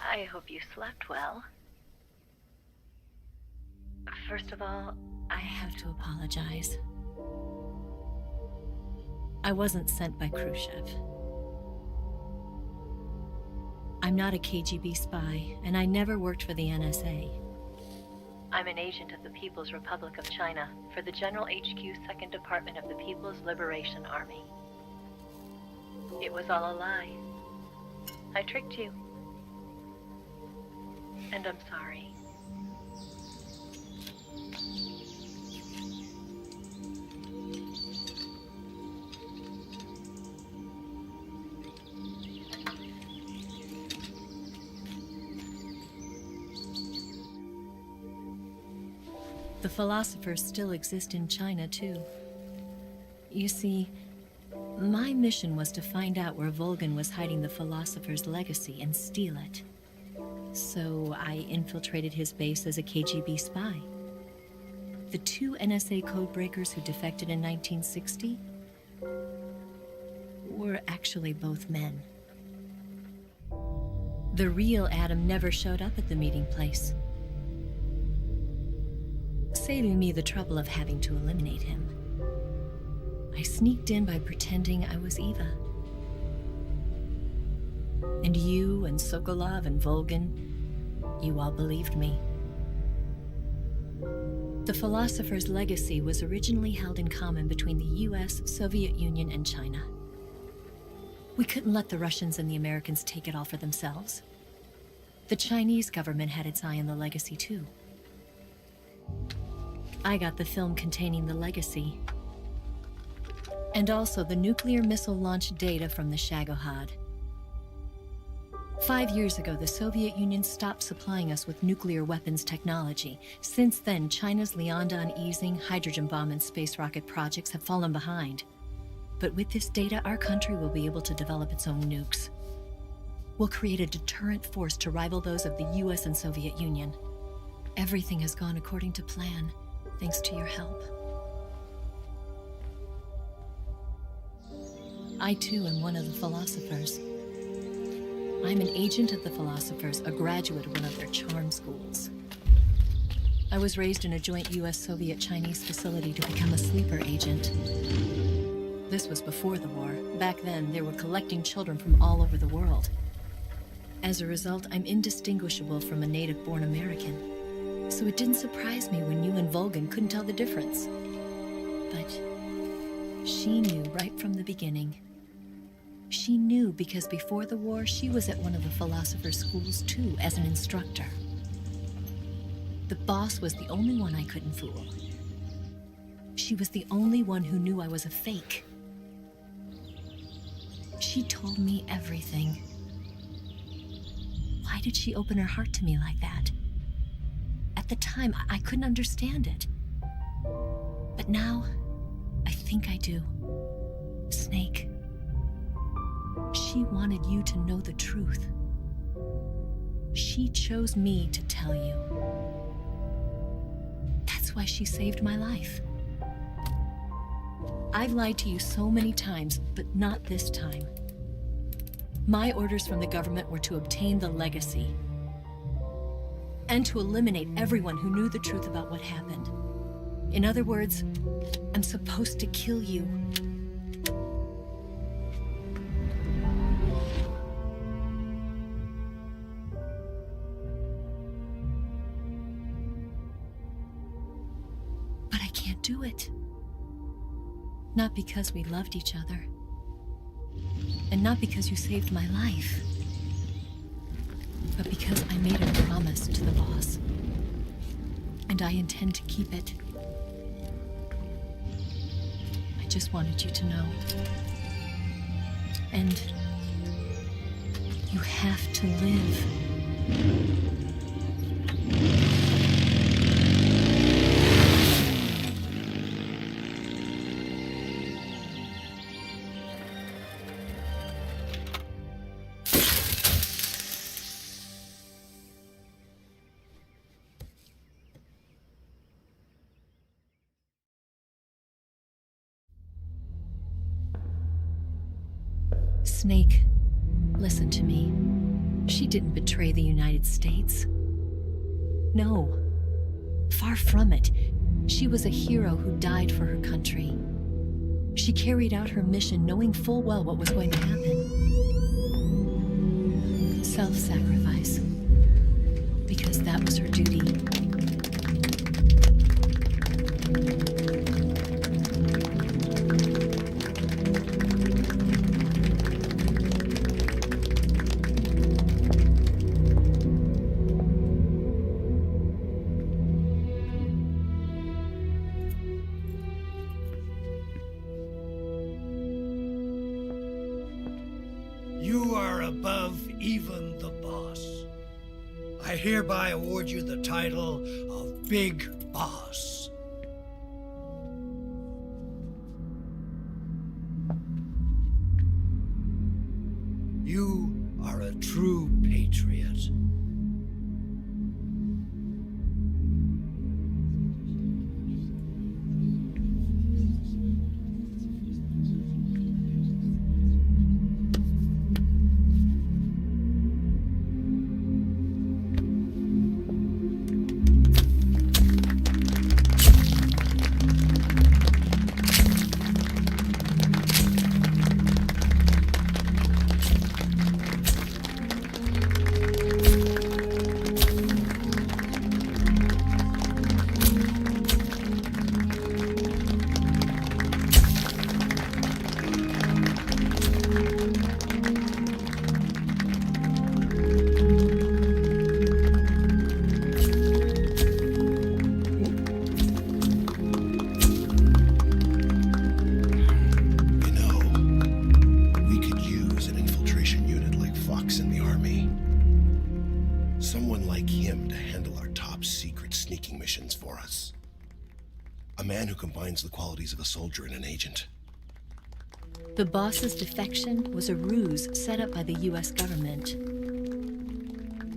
I hope you slept well. First of all, I have to apologize. I wasn't sent by Khrushchev. I'm not a KGB spy, and I never worked for the NSA. I'm an agent of the People's Republic of China for the General HQ 2nd Department of the People's Liberation Army. It was all a lie. I tricked you. And I'm sorry. The philosophers still exist in China, too. You see, my mission was to find out where Volgin was hiding the philosopher's legacy and steal it. So I infiltrated his base as a KGB spy. The two NSA codebreakers who defected in 1960 were actually both men. The real Adam never showed up at the meeting place, saving me the trouble of having to eliminate him. I sneaked in by pretending I was Eva. And you and Sokolov and Volgin, you all believed me. The Philosopher's legacy was originally held in common between the US, Soviet Union, and China. We couldn't let the Russians and the Americans take it all for themselves. The Chinese government had its eye on the legacy too. I got the film containing the legacy, and also the nuclear missile launch data from the Shagohod. 5 years ago, the Soviet Union stopped supplying us with nuclear weapons technology. Since then, China's Liaodong easing, hydrogen bomb, and space rocket projects have fallen behind. But with this data, our country will be able to develop its own nukes. We'll create a deterrent force to rival those of the US and Soviet Union. Everything has gone according to plan, thanks to your help. I too am one of the Philosophers. I'm an agent of the Philosophers, a graduate of one of their charm schools. I was raised in a joint US-Soviet-Chinese facility to become a sleeper agent. This was before the war. Back then, they were collecting children from all over the world. As a result, I'm indistinguishable from a native-born American. So it didn't surprise me when you and Volgin couldn't tell the difference. But she knew right from the beginning. She knew because before the war, she was at one of the Philosopher's schools too, as an instructor. The boss was the only one I couldn't fool. She was the only one who knew I was a fake. She told me everything. Why did she open her heart to me like that? At the time, I couldn't understand it. But now, I think I do. Snake. She wanted you to know the truth. She chose me to tell you. That's why she saved my life. I've lied to you so many times, but not this time. My orders from the government were to obtain the legacy and to eliminate everyone who knew the truth about what happened. In other words, I'm supposed to kill you. But I can't do it. Not because we loved each other. And not because you saved my life. But because I made a promise to the boss. And I intend to keep it. I just wanted you to know. And you have to live. Snake, listen to me. She didn't betray the United States. No, far from it. She was a hero who died for her country. She carried out her mission knowing full well what was going to happen. Self-sacrifice. Because that was her duty. You are above even the boss. I hereby award you the title of Big Boss. You are a true patriot. making missions for us. A man who combines the qualities of a soldier and an agent. The boss's defection was a ruse set up by the US government.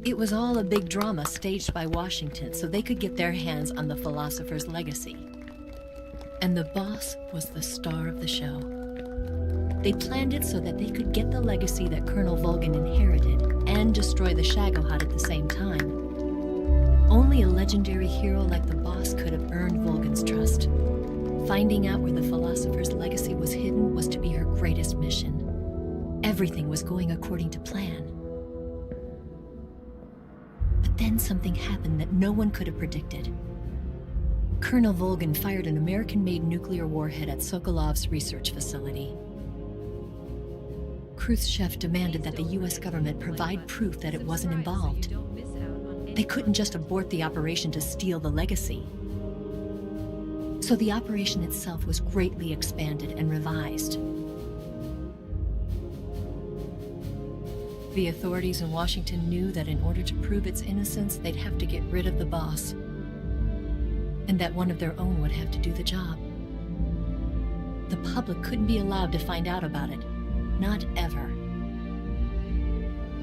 It was all a big drama staged by Washington so they could get their hands on the philosopher's legacy. And the boss was the star of the show. They planned it so that they could get the legacy that Colonel Volgin inherited and destroy the Shagohod at the same time. Only a legendary hero like the boss could have earned Volgin's trust. Finding out where the philosopher's legacy was hidden was to be her greatest mission. Everything was going according to plan. But then something happened that no one could have predicted. Colonel Volgin fired an American-made nuclear warhead at Sokolov's research facility. Khrushchev demanded that the US government provide proof that it wasn't involved. They couldn't just abort the operation to steal the legacy. So the operation itself was greatly expanded and revised. The authorities in Washington knew that in order to prove its innocence, they'd have to get rid of the boss, and that one of their own would have to do the job. The public couldn't be allowed to find out about it. Not ever.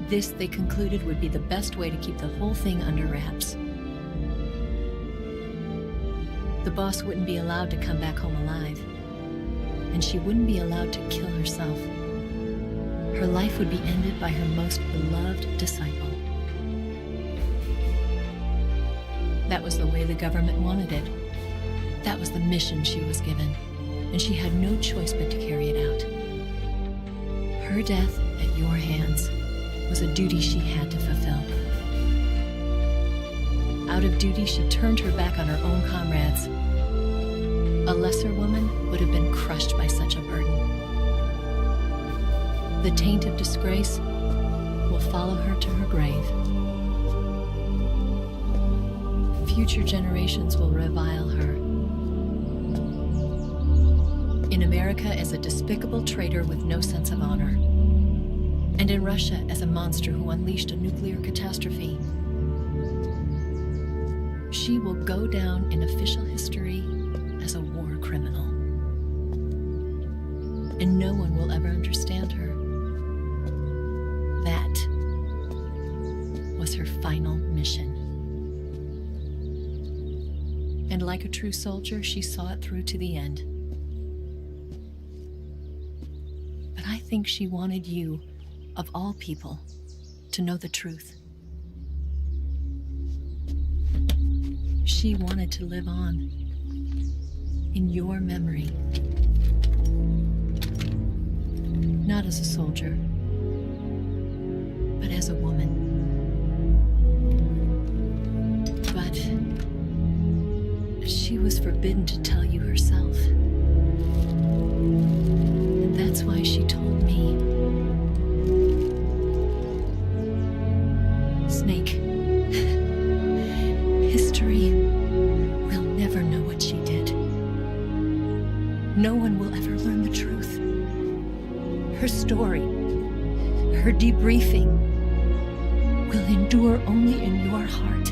This, they concluded, would be the best way to keep the whole thing under wraps. The boss wouldn't be allowed to come back home alive, and she wouldn't be allowed to kill herself. Her life would be ended by her most beloved disciple. That was the way the government wanted it. That was the mission she was given, and she had no choice but to carry it out. Her death at your hands was a duty she had to fulfill. Out of duty, she turned her back on her own comrades. A lesser woman would have been crushed by such a burden. The taint of disgrace will follow her to her grave. Future generations will revile her. In America as a despicable traitor with no sense of honor. And in Russia as a monster who unleashed a nuclear catastrophe. She will go down in official history as a war criminal. And no one will ever understand her. That was her final mission. And like a true soldier, she saw it through to the end. But I think she wanted you, of all people, to know the truth. She wanted to live on in your memory. Not as a soldier, but as a woman. But she was forbidden to tell you herself. And that's why she told me. Snake, history will never know what she did. No one will ever learn the truth. Her story, her debriefing, will endure only in your heart.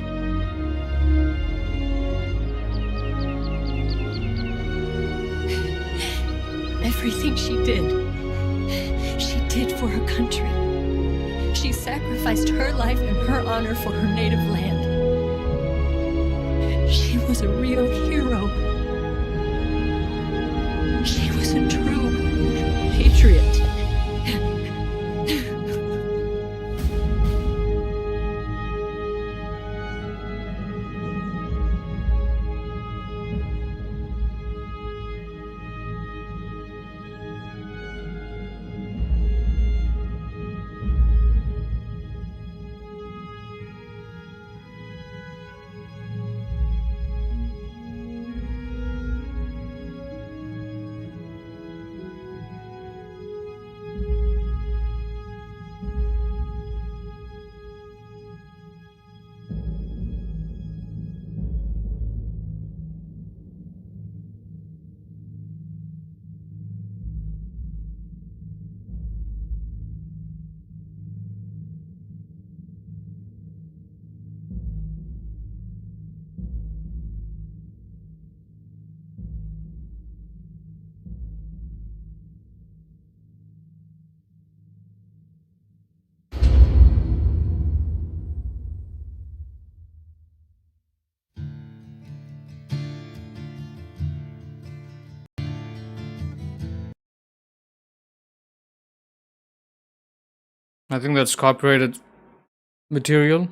Everything she did for her country. She sacrificed her life and her honor for her native land. She was a real hero. She was a true patriot. I think that's copyrighted material.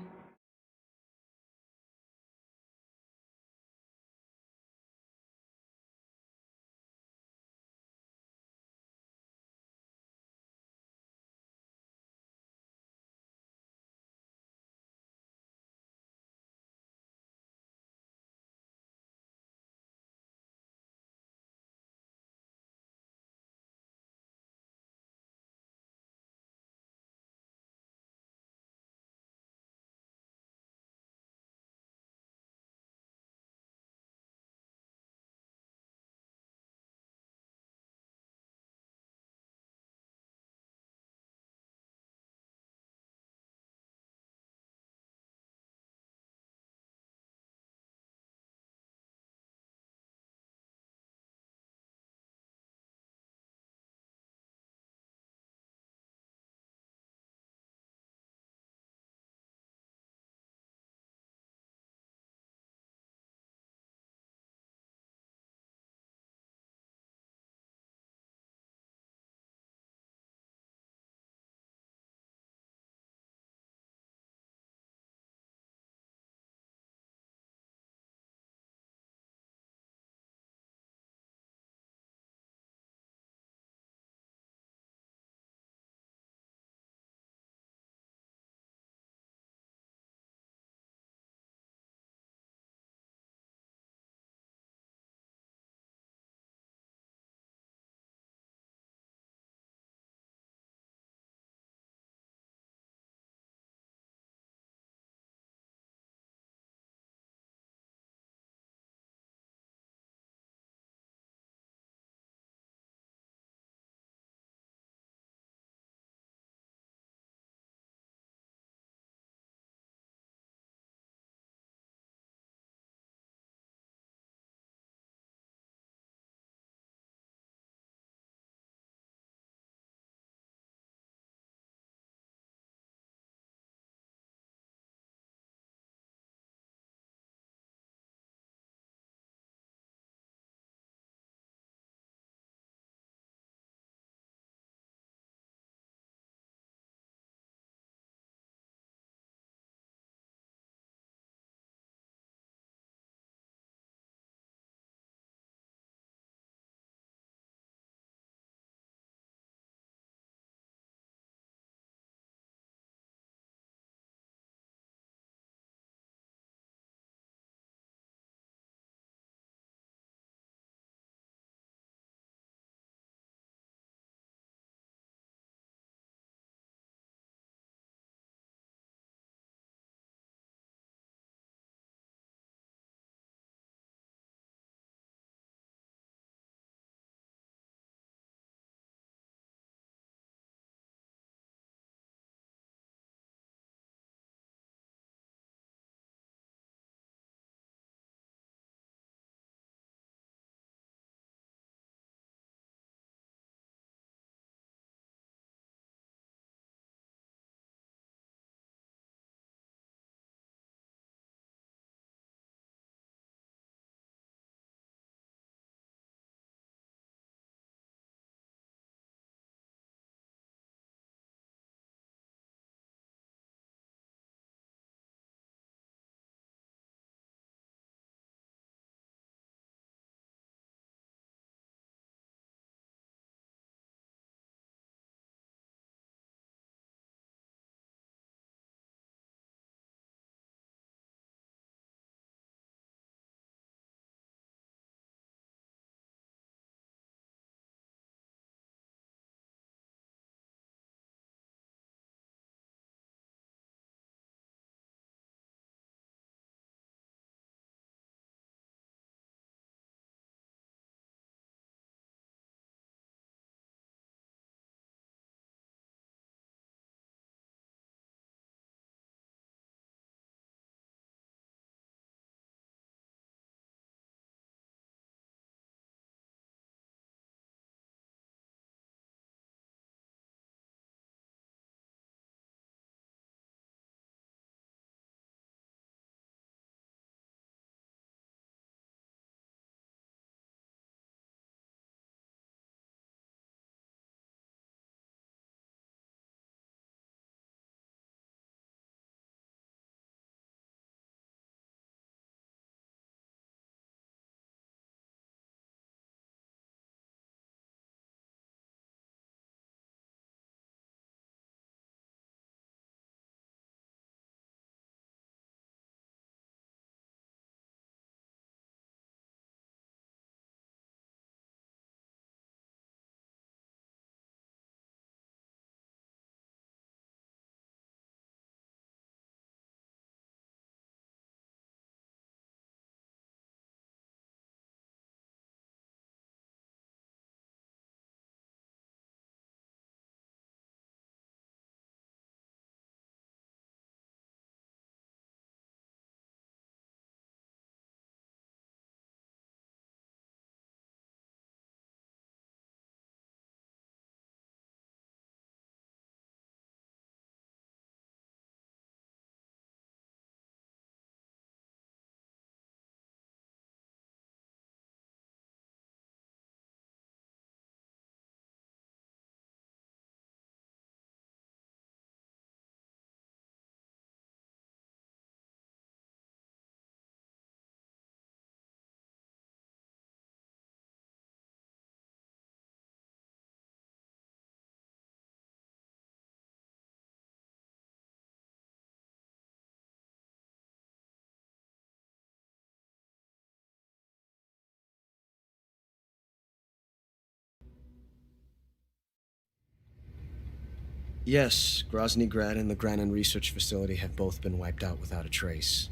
Yes, Grozny Grad and the Granin Research Facility have both been wiped out without a trace.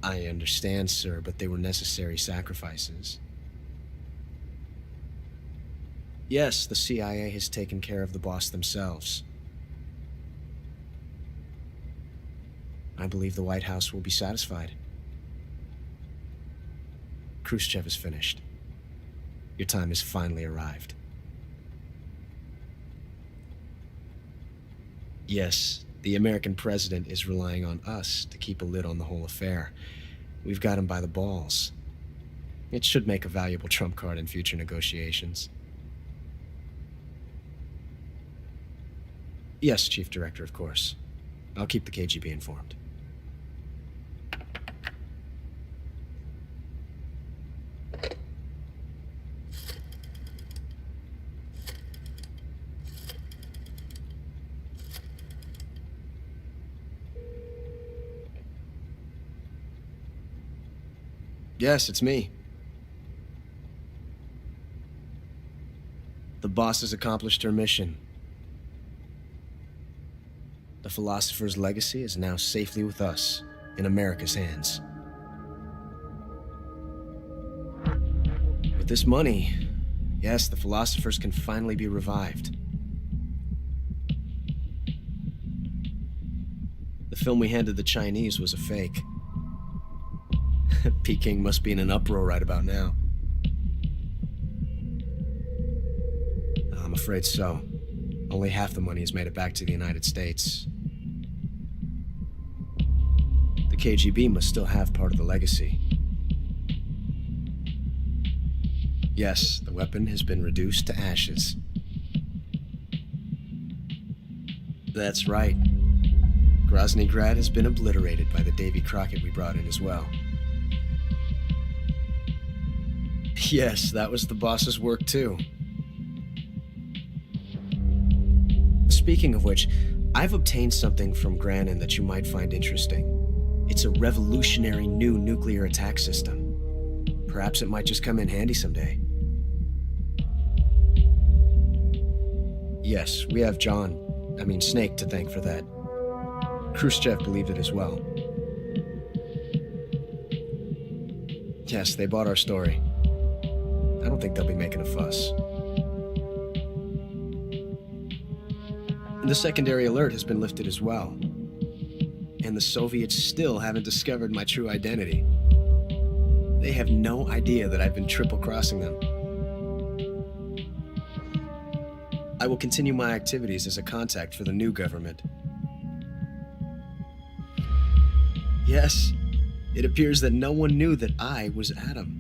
I understand, sir, but they were necessary sacrifices. Yes, the CIA has taken care of the boss themselves. I believe the White House will be satisfied. Khrushchev is finished. Your time has finally arrived. Yes, the American president is relying on us to keep a lid on the whole affair. We've got him by the balls. It should make a valuable trump card in future negotiations. Yes, Chief Director, of course. I'll keep the KGB informed. Yes, it's me. The boss has accomplished her mission. The philosopher's legacy is now safely with us, in America's hands. With this money, yes, the philosophers can finally be revived. The film we handed the Chinese was a fake. Peking must be in an uproar right about now. I'm afraid so. Only half the money has made it back to the United States. The KGB must still have part of the legacy. Yes, the weapon has been reduced to ashes. That's right. Grozny Grad has been obliterated by the Davy Crockett we brought in as well. Yes, that was the boss's work too. Speaking of which, I've obtained something from Granin that you might find interesting. It's a revolutionary new nuclear attack system. Perhaps it might just come in handy someday. Yes, we have Snake to thank for that. Khrushchev believed it as well. Yes, they bought our story. I don't think they'll be making a fuss. The secondary alert has been lifted as well. And the Soviets still haven't discovered my true identity. They have no idea that I've been triple-crossing them. I will continue my activities as a contact for the new government. Yes, it appears that no one knew that I was Adam.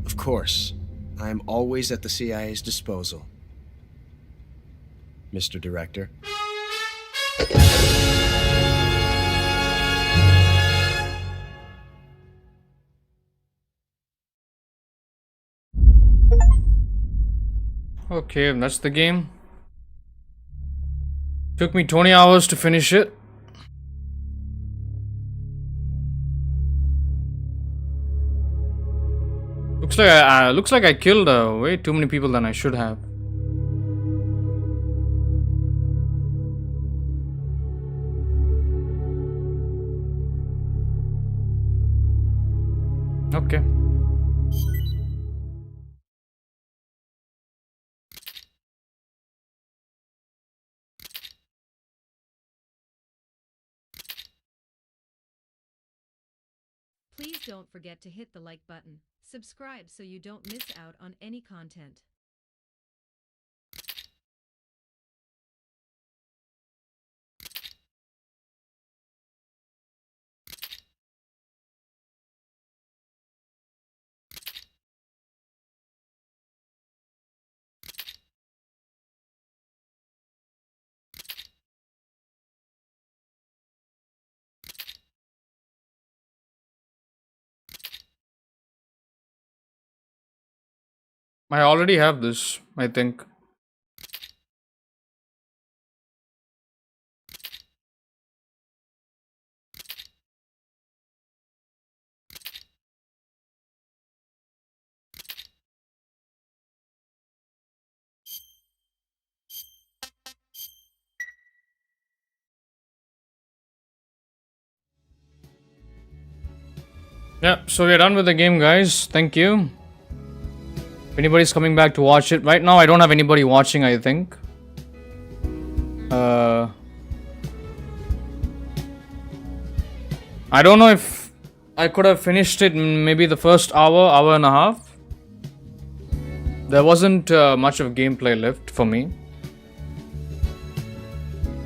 Of course, I am always at the CIA's disposal, Mr. Director. Okay, that's the game. Took me 20 hours to finish it. Looks like I killed way too many people than I should have. Okay. Please don't forget to hit the like button. Subscribe so you don't miss out on any content. I already have this, I think. Yeah, so we're done with the game, guys. Thank you. If anybody's coming back to watch it, right now I don't have anybody watching, I think. I don't know if I could have finished it in maybe the first hour and a half. There wasn't much of gameplay left for me.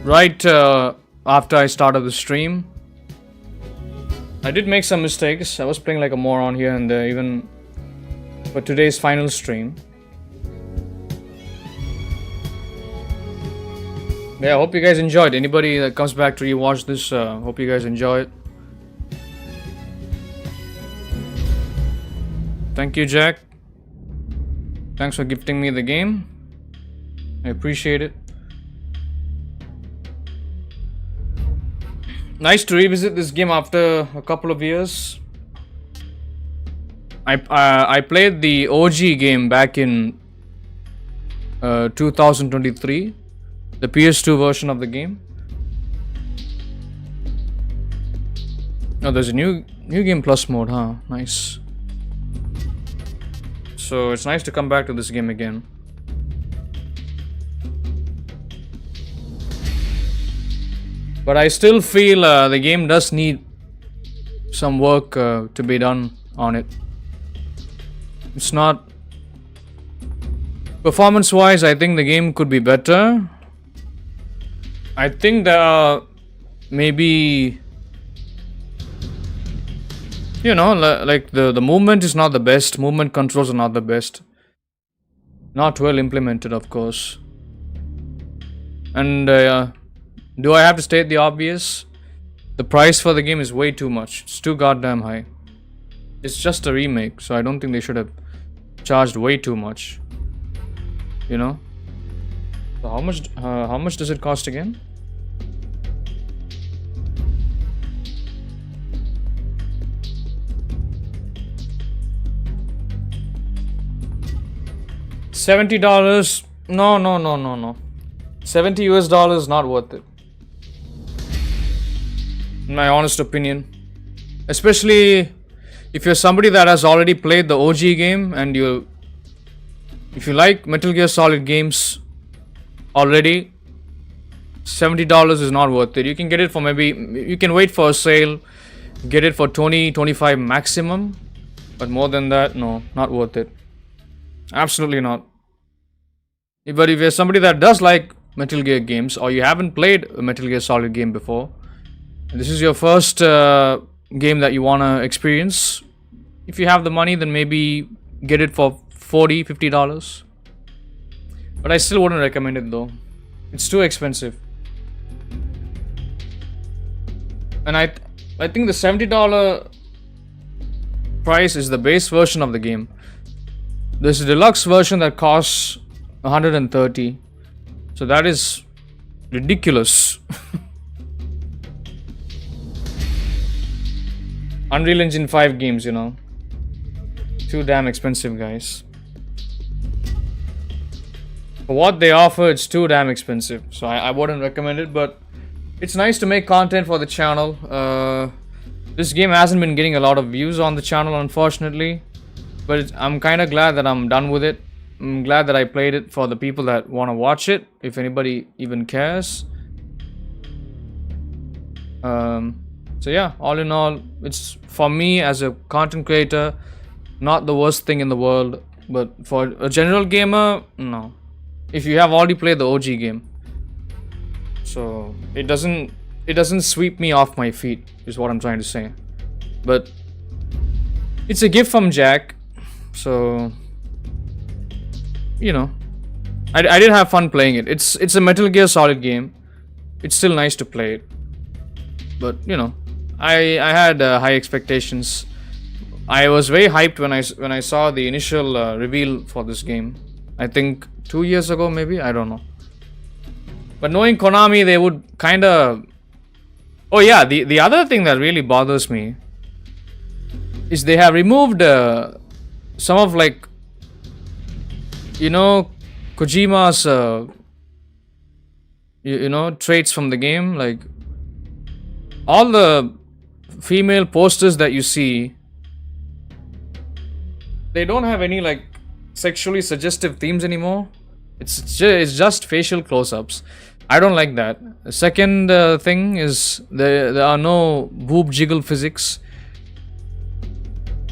Right after I started the stream, I did make some mistakes. I was playing like a moron here and there, even for today's final stream. Yeah, I hope you guys enjoyed. Anybody that comes back to rewatch this, hope you guys enjoy it. Thank you, Jack. Thanks for gifting me the game. I appreciate it. Nice to revisit this game after a couple of years. I played the OG game back in 2023, the PS2 version of the game. Oh, there's a new game plus mode, huh? Nice. So it's nice to come back to this game again. But I still feel the game does need some work to be done on it. It's not... Performance-wise, I think the game could be better. I think there are maybe... You know, like the movement is not the best. Movement controls are not the best. Not well implemented, of course. And do I have to state the obvious? The price for the game is way too much. It's too goddamn high. It's just a remake, so I don't think they should have charged way too much. You know? So how much does it cost again? $70? No. $70 US not worth it. In my honest opinion. Especially if you're somebody that has already played the OG game and if you like Metal Gear Solid games already, $70 is not worth it. You can get it for maybe, you can wait for a sale, get it for 20, 25 maximum, but more than that, no, not worth it. Absolutely not. But if you're somebody that does like Metal Gear games, or you haven't played a Metal Gear Solid game before, this is your first game that you want to experience, if you have the money, then maybe get it for $40, $50. But I still wouldn't recommend it though. It's too expensive. And I think the $70 price is the base version of the game. There's a deluxe version that costs $130. So that is ridiculous. Unreal Engine 5 games, you know. Too damn expensive, guys. For what they offer, it's too damn expensive. So I wouldn't recommend it, but it's nice to make content for the channel. This game hasn't been getting a lot of views on the channel, unfortunately. But I'm kind of glad that I'm done with it. I'm glad that I played it for the people that want to watch it, if anybody even cares. So yeah, all in all, it's, for me as a content creator, not the worst thing in the world. But for a general gamer, no. If you have already played the OG game, so it doesn't sweep me off my feet, is what I'm trying to say. But it's a gift from Jack, so you know, I did have fun playing it. It's a Metal Gear Solid game. It's still nice to play it, but you know, I had high expectations. I was very hyped when I saw the initial reveal for this game. I think 2 years ago, maybe, I don't know. But knowing Konami, they would kind of... Oh yeah, the other thing that really bothers me is they have removed some of, like, you know, Kojima's you know, traits from the game. Like all the female posters that you see they don't have any like sexually suggestive themes anymore. It's just facial close-ups. I don't like that. The second thing is there are no boob jiggle physics.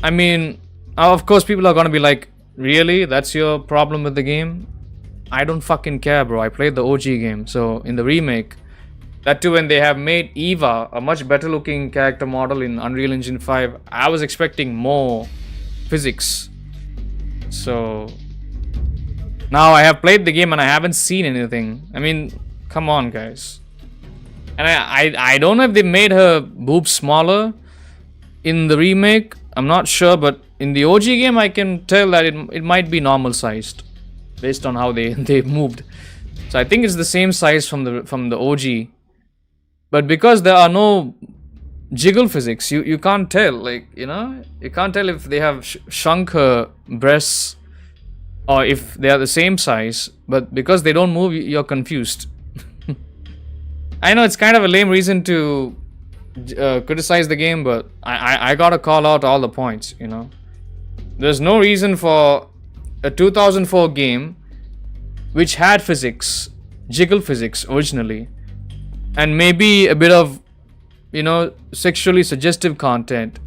I mean, of course people are gonna be like, really? That's your problem with the game? I don't fucking care, bro. I played the OG game. So in the remake, that too when they have made Eva a much better looking character model in Unreal Engine 5, I was expecting more physics. So now I have played the game and I haven't seen anything. I mean, come on, guys. And I don't know if they made her boobs smaller in the remake. I'm not sure, but in the OG game I can tell that it might be normal sized based on how they moved. So I think it's the same size from the OG. But because there are no jiggle physics, you can't tell, like, you know, you can't tell if they have shrunk her breasts or if they are the same size. But because they don't move, you're confused. I know it's kind of a lame reason to criticize the game, but I gotta call out all the points, you know. There's no reason for a 2004 game which had physics, jiggle physics originally, and maybe a bit of, you know, sexually suggestive content,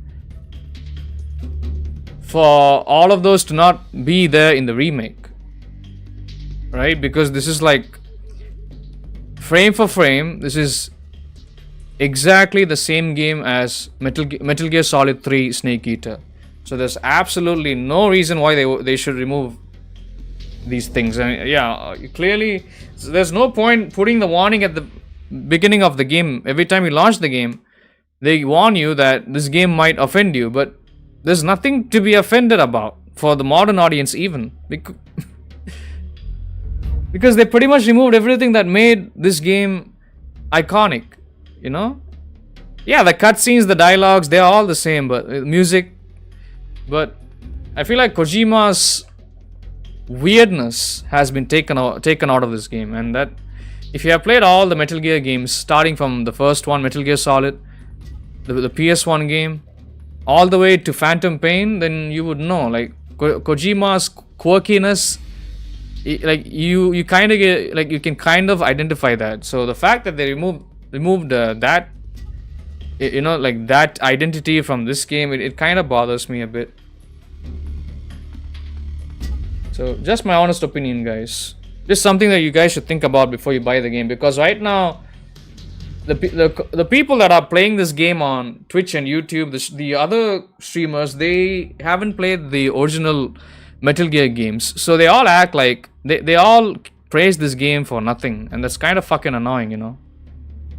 for all of those to not be there in the remake, right? Because this is like frame for frame, this is exactly the same game as Metal Gear Solid 3 Snake Eater. So there's absolutely no reason why they should remove these things. I mean, yeah, clearly there's no point putting the warning at the beginning of the game. Every time you launch the game, they warn you that this game might offend you, but there's nothing to be offended about for the modern audience even. Because they pretty much removed everything that made this game iconic, you know? Yeah, the cutscenes, the dialogues, they're all the same, but music. But I feel like Kojima's weirdness has been taken out of this game, and that if you have played all the Metal Gear games, starting from the first one, Metal Gear Solid, the PS1 game, all the way to Phantom Pain, then you would know, like, Kojima's quirkiness, like, you kind of get, like, you can kind of identify that. So the fact that they removed that, you know, like, that identity from this game, it kind of bothers me a bit. So just my honest opinion, guys. Just something that you guys should think about before you buy the game, because right now the people that are playing this game on Twitch and YouTube, the other streamers, they haven't played the original Metal Gear games, so they all act like they all praise this game for nothing, and that's kind of fucking annoying, you know.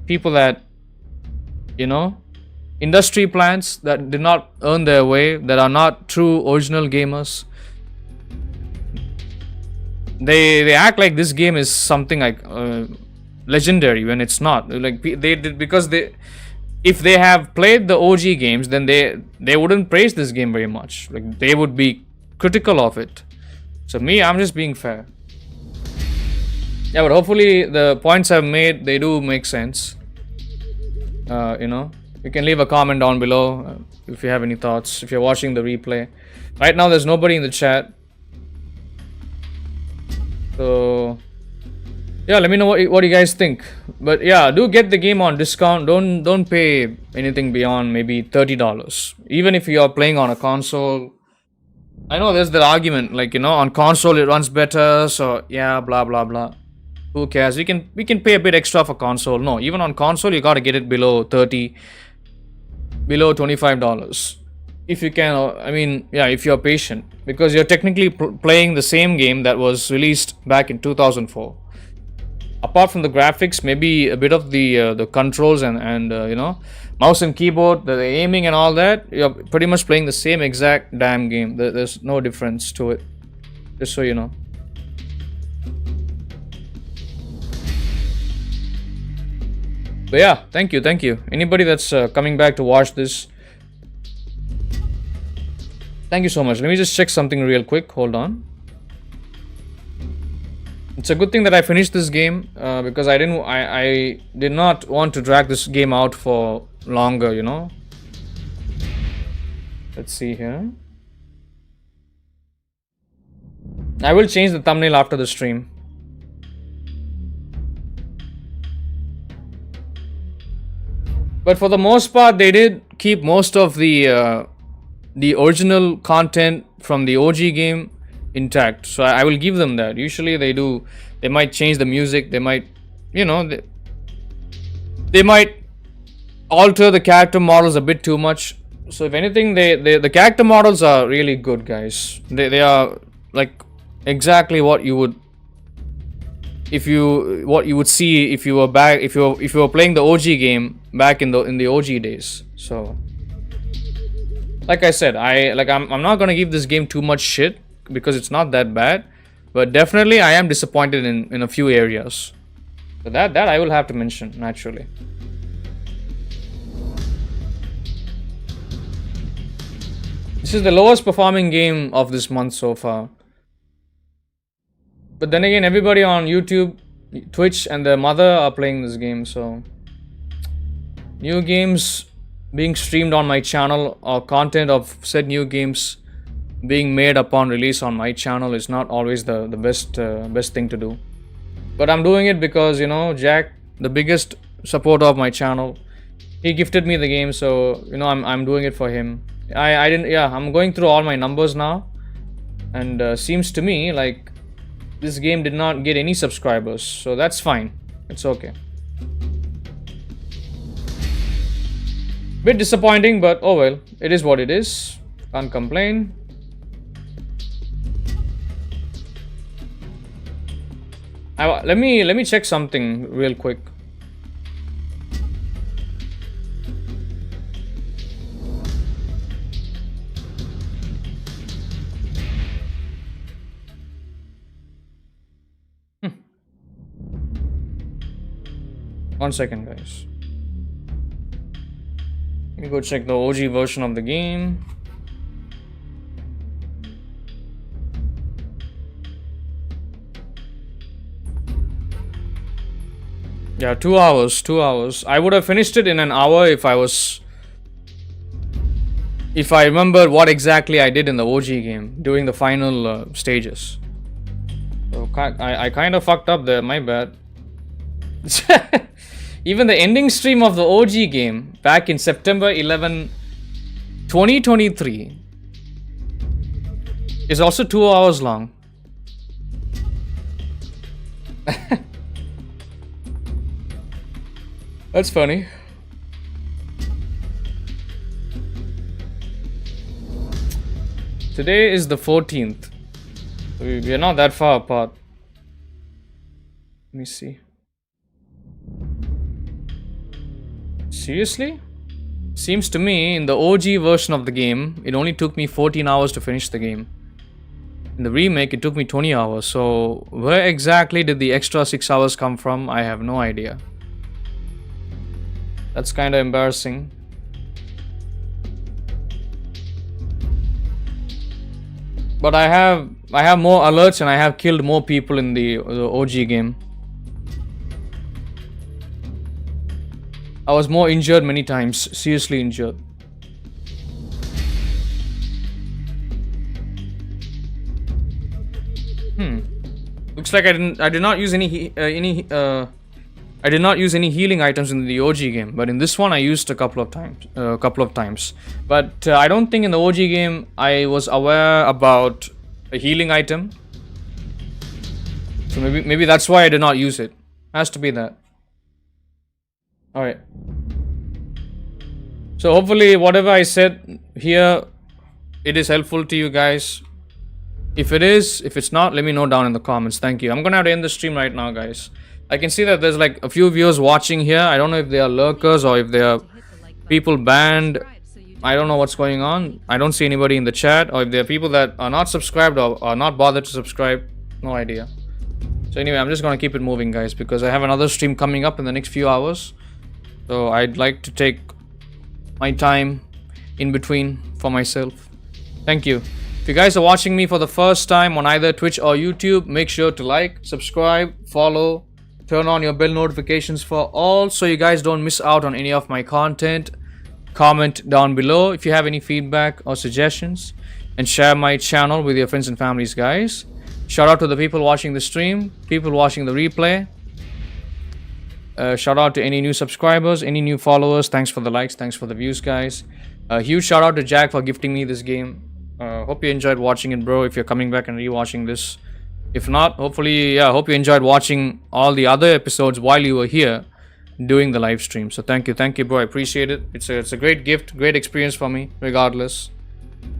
People that, you know, industry plants that did not earn their way, that are not true original gamers, they act like this game is something like legendary when it's not. Like, they did, because if they have played the OG games, then they wouldn't praise this game very much. Like, they would be critical of it. So me, I'm just being fair. Yeah, but hopefully the points I've made, they do make sense. You know, you can leave a comment down below if you have any thoughts, if you're watching the replay. Right now there's nobody in the chat, so yeah, let me know what you guys think. But yeah, do get the game on discount. Don't pay anything beyond maybe $30, even if you are playing on a console. I know there's the argument, like, you know, on console it runs better, so yeah, blah blah blah. Who cares? We can pay a bit extra for console. No, even on console you gotta get it below 30, below $25. If you can, I mean, yeah, if you're patient, because you're technically playing the same game that was released back in 2004. Apart from the graphics, maybe a bit of the controls and you know, mouse and keyboard, the aiming and all that, you're pretty much playing the same exact damn game. There's no difference to it, just so you know. But yeah, thank you. Anybody that's coming back to watch this, thank you so much. Let me just check something real quick. Hold on. It's a good thing that I finished this game, because I did not want to drag this game out for longer, you know. Let's see here. I will change the thumbnail after the stream. But for the most part, they did keep most of the original content from the OG game intact. So I will give them that. Usually they do. They might change the music. They might, you know, they might alter the character models a bit too much. So if anything, the character models are really good, guys. They are like exactly what you would see if you were back if you were playing the OG game back in the OG days. So like I said, I'm not gonna give this game too much shit because it's not that bad, but definitely I am disappointed in a few areas. So that I will have to mention naturally. This is the lowest performing game of this month so far. But then again, everybody on YouTube, Twitch, and their mother are playing this game, so new games being streamed on my channel or content of said new games being made upon release on my channel is not always the best thing to do. But I'm doing it because, you know, Jack, the biggest supporter of my channel, he gifted me the game, so you know I'm doing it for him. I'm going through all my numbers now, and seems to me like this game did not get any subscribers, so that's fine. It's okay. Bit disappointing, but oh well, it is what it is. Can't complain. Let me check something real quick. One second, guys. Let me go check the OG version of the game. Yeah, 2 hours. 2 hours. I would have finished it in an hour if I remember what exactly I did in the OG game during the final stages. So I kind of fucked up there. My bad. Even the ending stream of the OG game back in September 11, 2023 is also 2 hours long. That's funny. Today is the 14th. We are not that far apart. Let me see. Seriously? Seems to me in the OG version of the game, it only took me 14 hours to finish the game. In the remake, it took me 20 hours. So where exactly did the extra 6 hours come from? I have no idea. That's kind of embarrassing. But I have more alerts and I have killed more people in the OG game. I was more injured many times, seriously injured. Looks like I did not use any healing items in the OG game, but in this one I used a couple of times. But I don't think in the OG game I was aware about a healing item. So maybe that's why I did not use it. Has to be that. Alright. So hopefully whatever I said here, it is helpful to you guys. If it is, if it's not, let me know down in the comments. Thank you. I'm gonna have to end the stream right now, guys. I can see that there's like a few viewers watching here. I don't know if they are lurkers or if they are people banned. I don't know what's going on. I don't see anybody in the chat, or if there are people that are not subscribed or are not bothered to subscribe. No idea. So anyway, I'm just gonna keep it moving, guys, because I have another stream coming up in the next few hours. So I'd like to take my time in between for myself. Thank you. If you guys are watching me for the first time on either Twitch or YouTube, make sure to like, subscribe, follow, turn on your bell notifications for all so you guys don't miss out on any of my content. Comment down below if you have any feedback or suggestions, and share my channel with your friends and families, guys. Shout out to the people watching the stream, people watching the replay. Shout out to any new subscribers, any new followers. Thanks for the likes, thanks for the views, guys. Huge shout out to Jack for gifting me this game. Hope you enjoyed watching it, bro, if you're coming back and rewatching this. If not, hopefully, yeah, hope you enjoyed watching all the other episodes while you were here doing the live stream. So thank you, bro. I appreciate it. It's a great gift, great experience for me, regardless.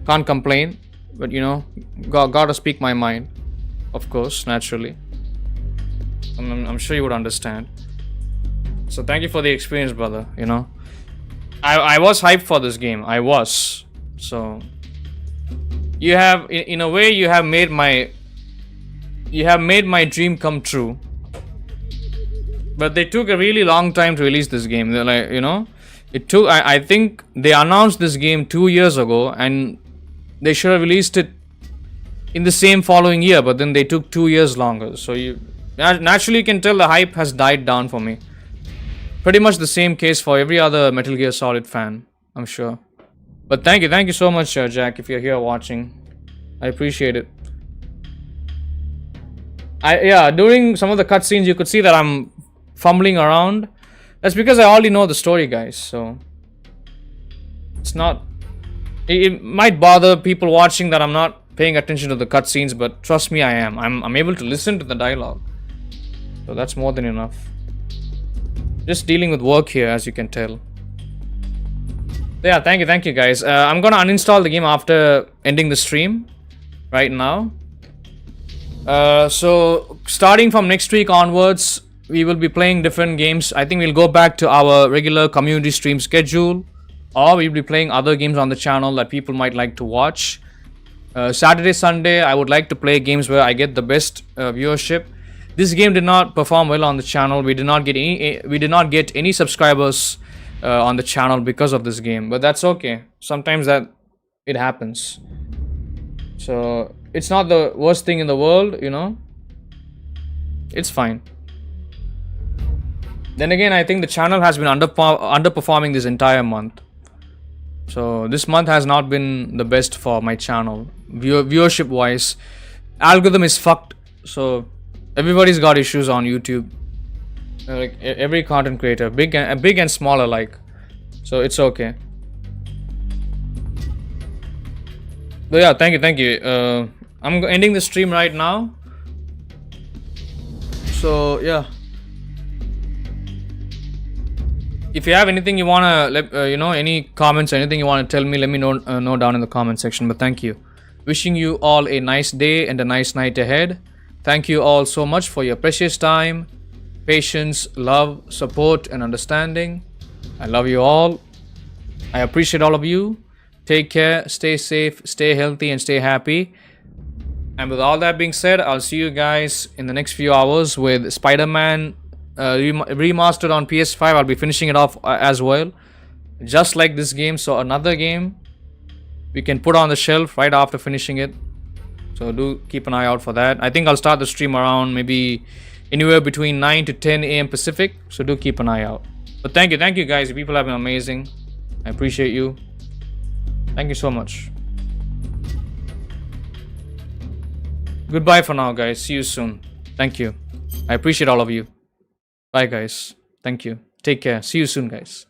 Can't complain, but you know, gotta speak my mind, of course, naturally. I'm sure you would understand. So thank you for the experience, brother. You know, I was hyped for this game. I was. So you have, in a way, you have made my dream come true. But they took a really long time to release this game. They're like, you know, it took. I think they announced this game 2 years ago, and they should have released it in the same following year. But then they took 2 years longer. So you naturally can tell the hype has died down for me. Pretty much the same case for every other Metal Gear Solid fan, I'm sure. But thank you so much, Jack, if you're here watching. I appreciate it. During some of the cutscenes, you could see that I'm fumbling around. That's because I already know the story, guys. So it's not. It might bother people watching that I'm not paying attention to the cutscenes, but trust me, I am. I'm able to listen to the dialogue. So that's more than enough. Just dealing with work here, as you can tell. Yeah, thank you, guys. I'm gonna uninstall the game after ending the stream right now. So starting from next week onwards, we will be playing different games. I think we'll go back to our regular community stream schedule, or we'll be playing other games on the channel that people might like to watch. Saturday, Sunday, I would like to play games where I get the best viewership. This game did not perform well on the channel. We did not get any subscribers on the channel because of this game, but that's okay. Sometimes that it happens. So it's not the worst thing in the world, you know. It's fine. Then again, I think the channel has been underperforming this entire month. So this month has not been the best for my channel, viewership wise. Algorithm is fucked. So everybody's got issues on YouTube. Like every content creator, big and small alike. So it's okay. But yeah, thank you. I'm ending the stream right now. So yeah. If you have anything you wanna any comments, anything you wanna tell me, let me know down in the comment section. But thank you. Wishing you all a nice day and a nice night ahead. Thank you all so much for your precious time, patience, love, support, and understanding. I love you all. I appreciate all of you. Take care, stay safe, stay healthy, and stay happy. And with all that being said, I'll see you guys in the next few hours with Spider-Man remastered on PS5. I'll be finishing it off as well, just like this game. So another game we can put on the shelf right after finishing it. So do keep an eye out for that. I think I'll start the stream around maybe anywhere between 9 to 10 a.m. Pacific. So do keep an eye out. But thank you guys. You people have been amazing. I appreciate you. Thank you so much. Goodbye for now, guys. See you soon. Thank you. I appreciate all of you. Bye, guys. Thank you. Take care. See you soon, guys.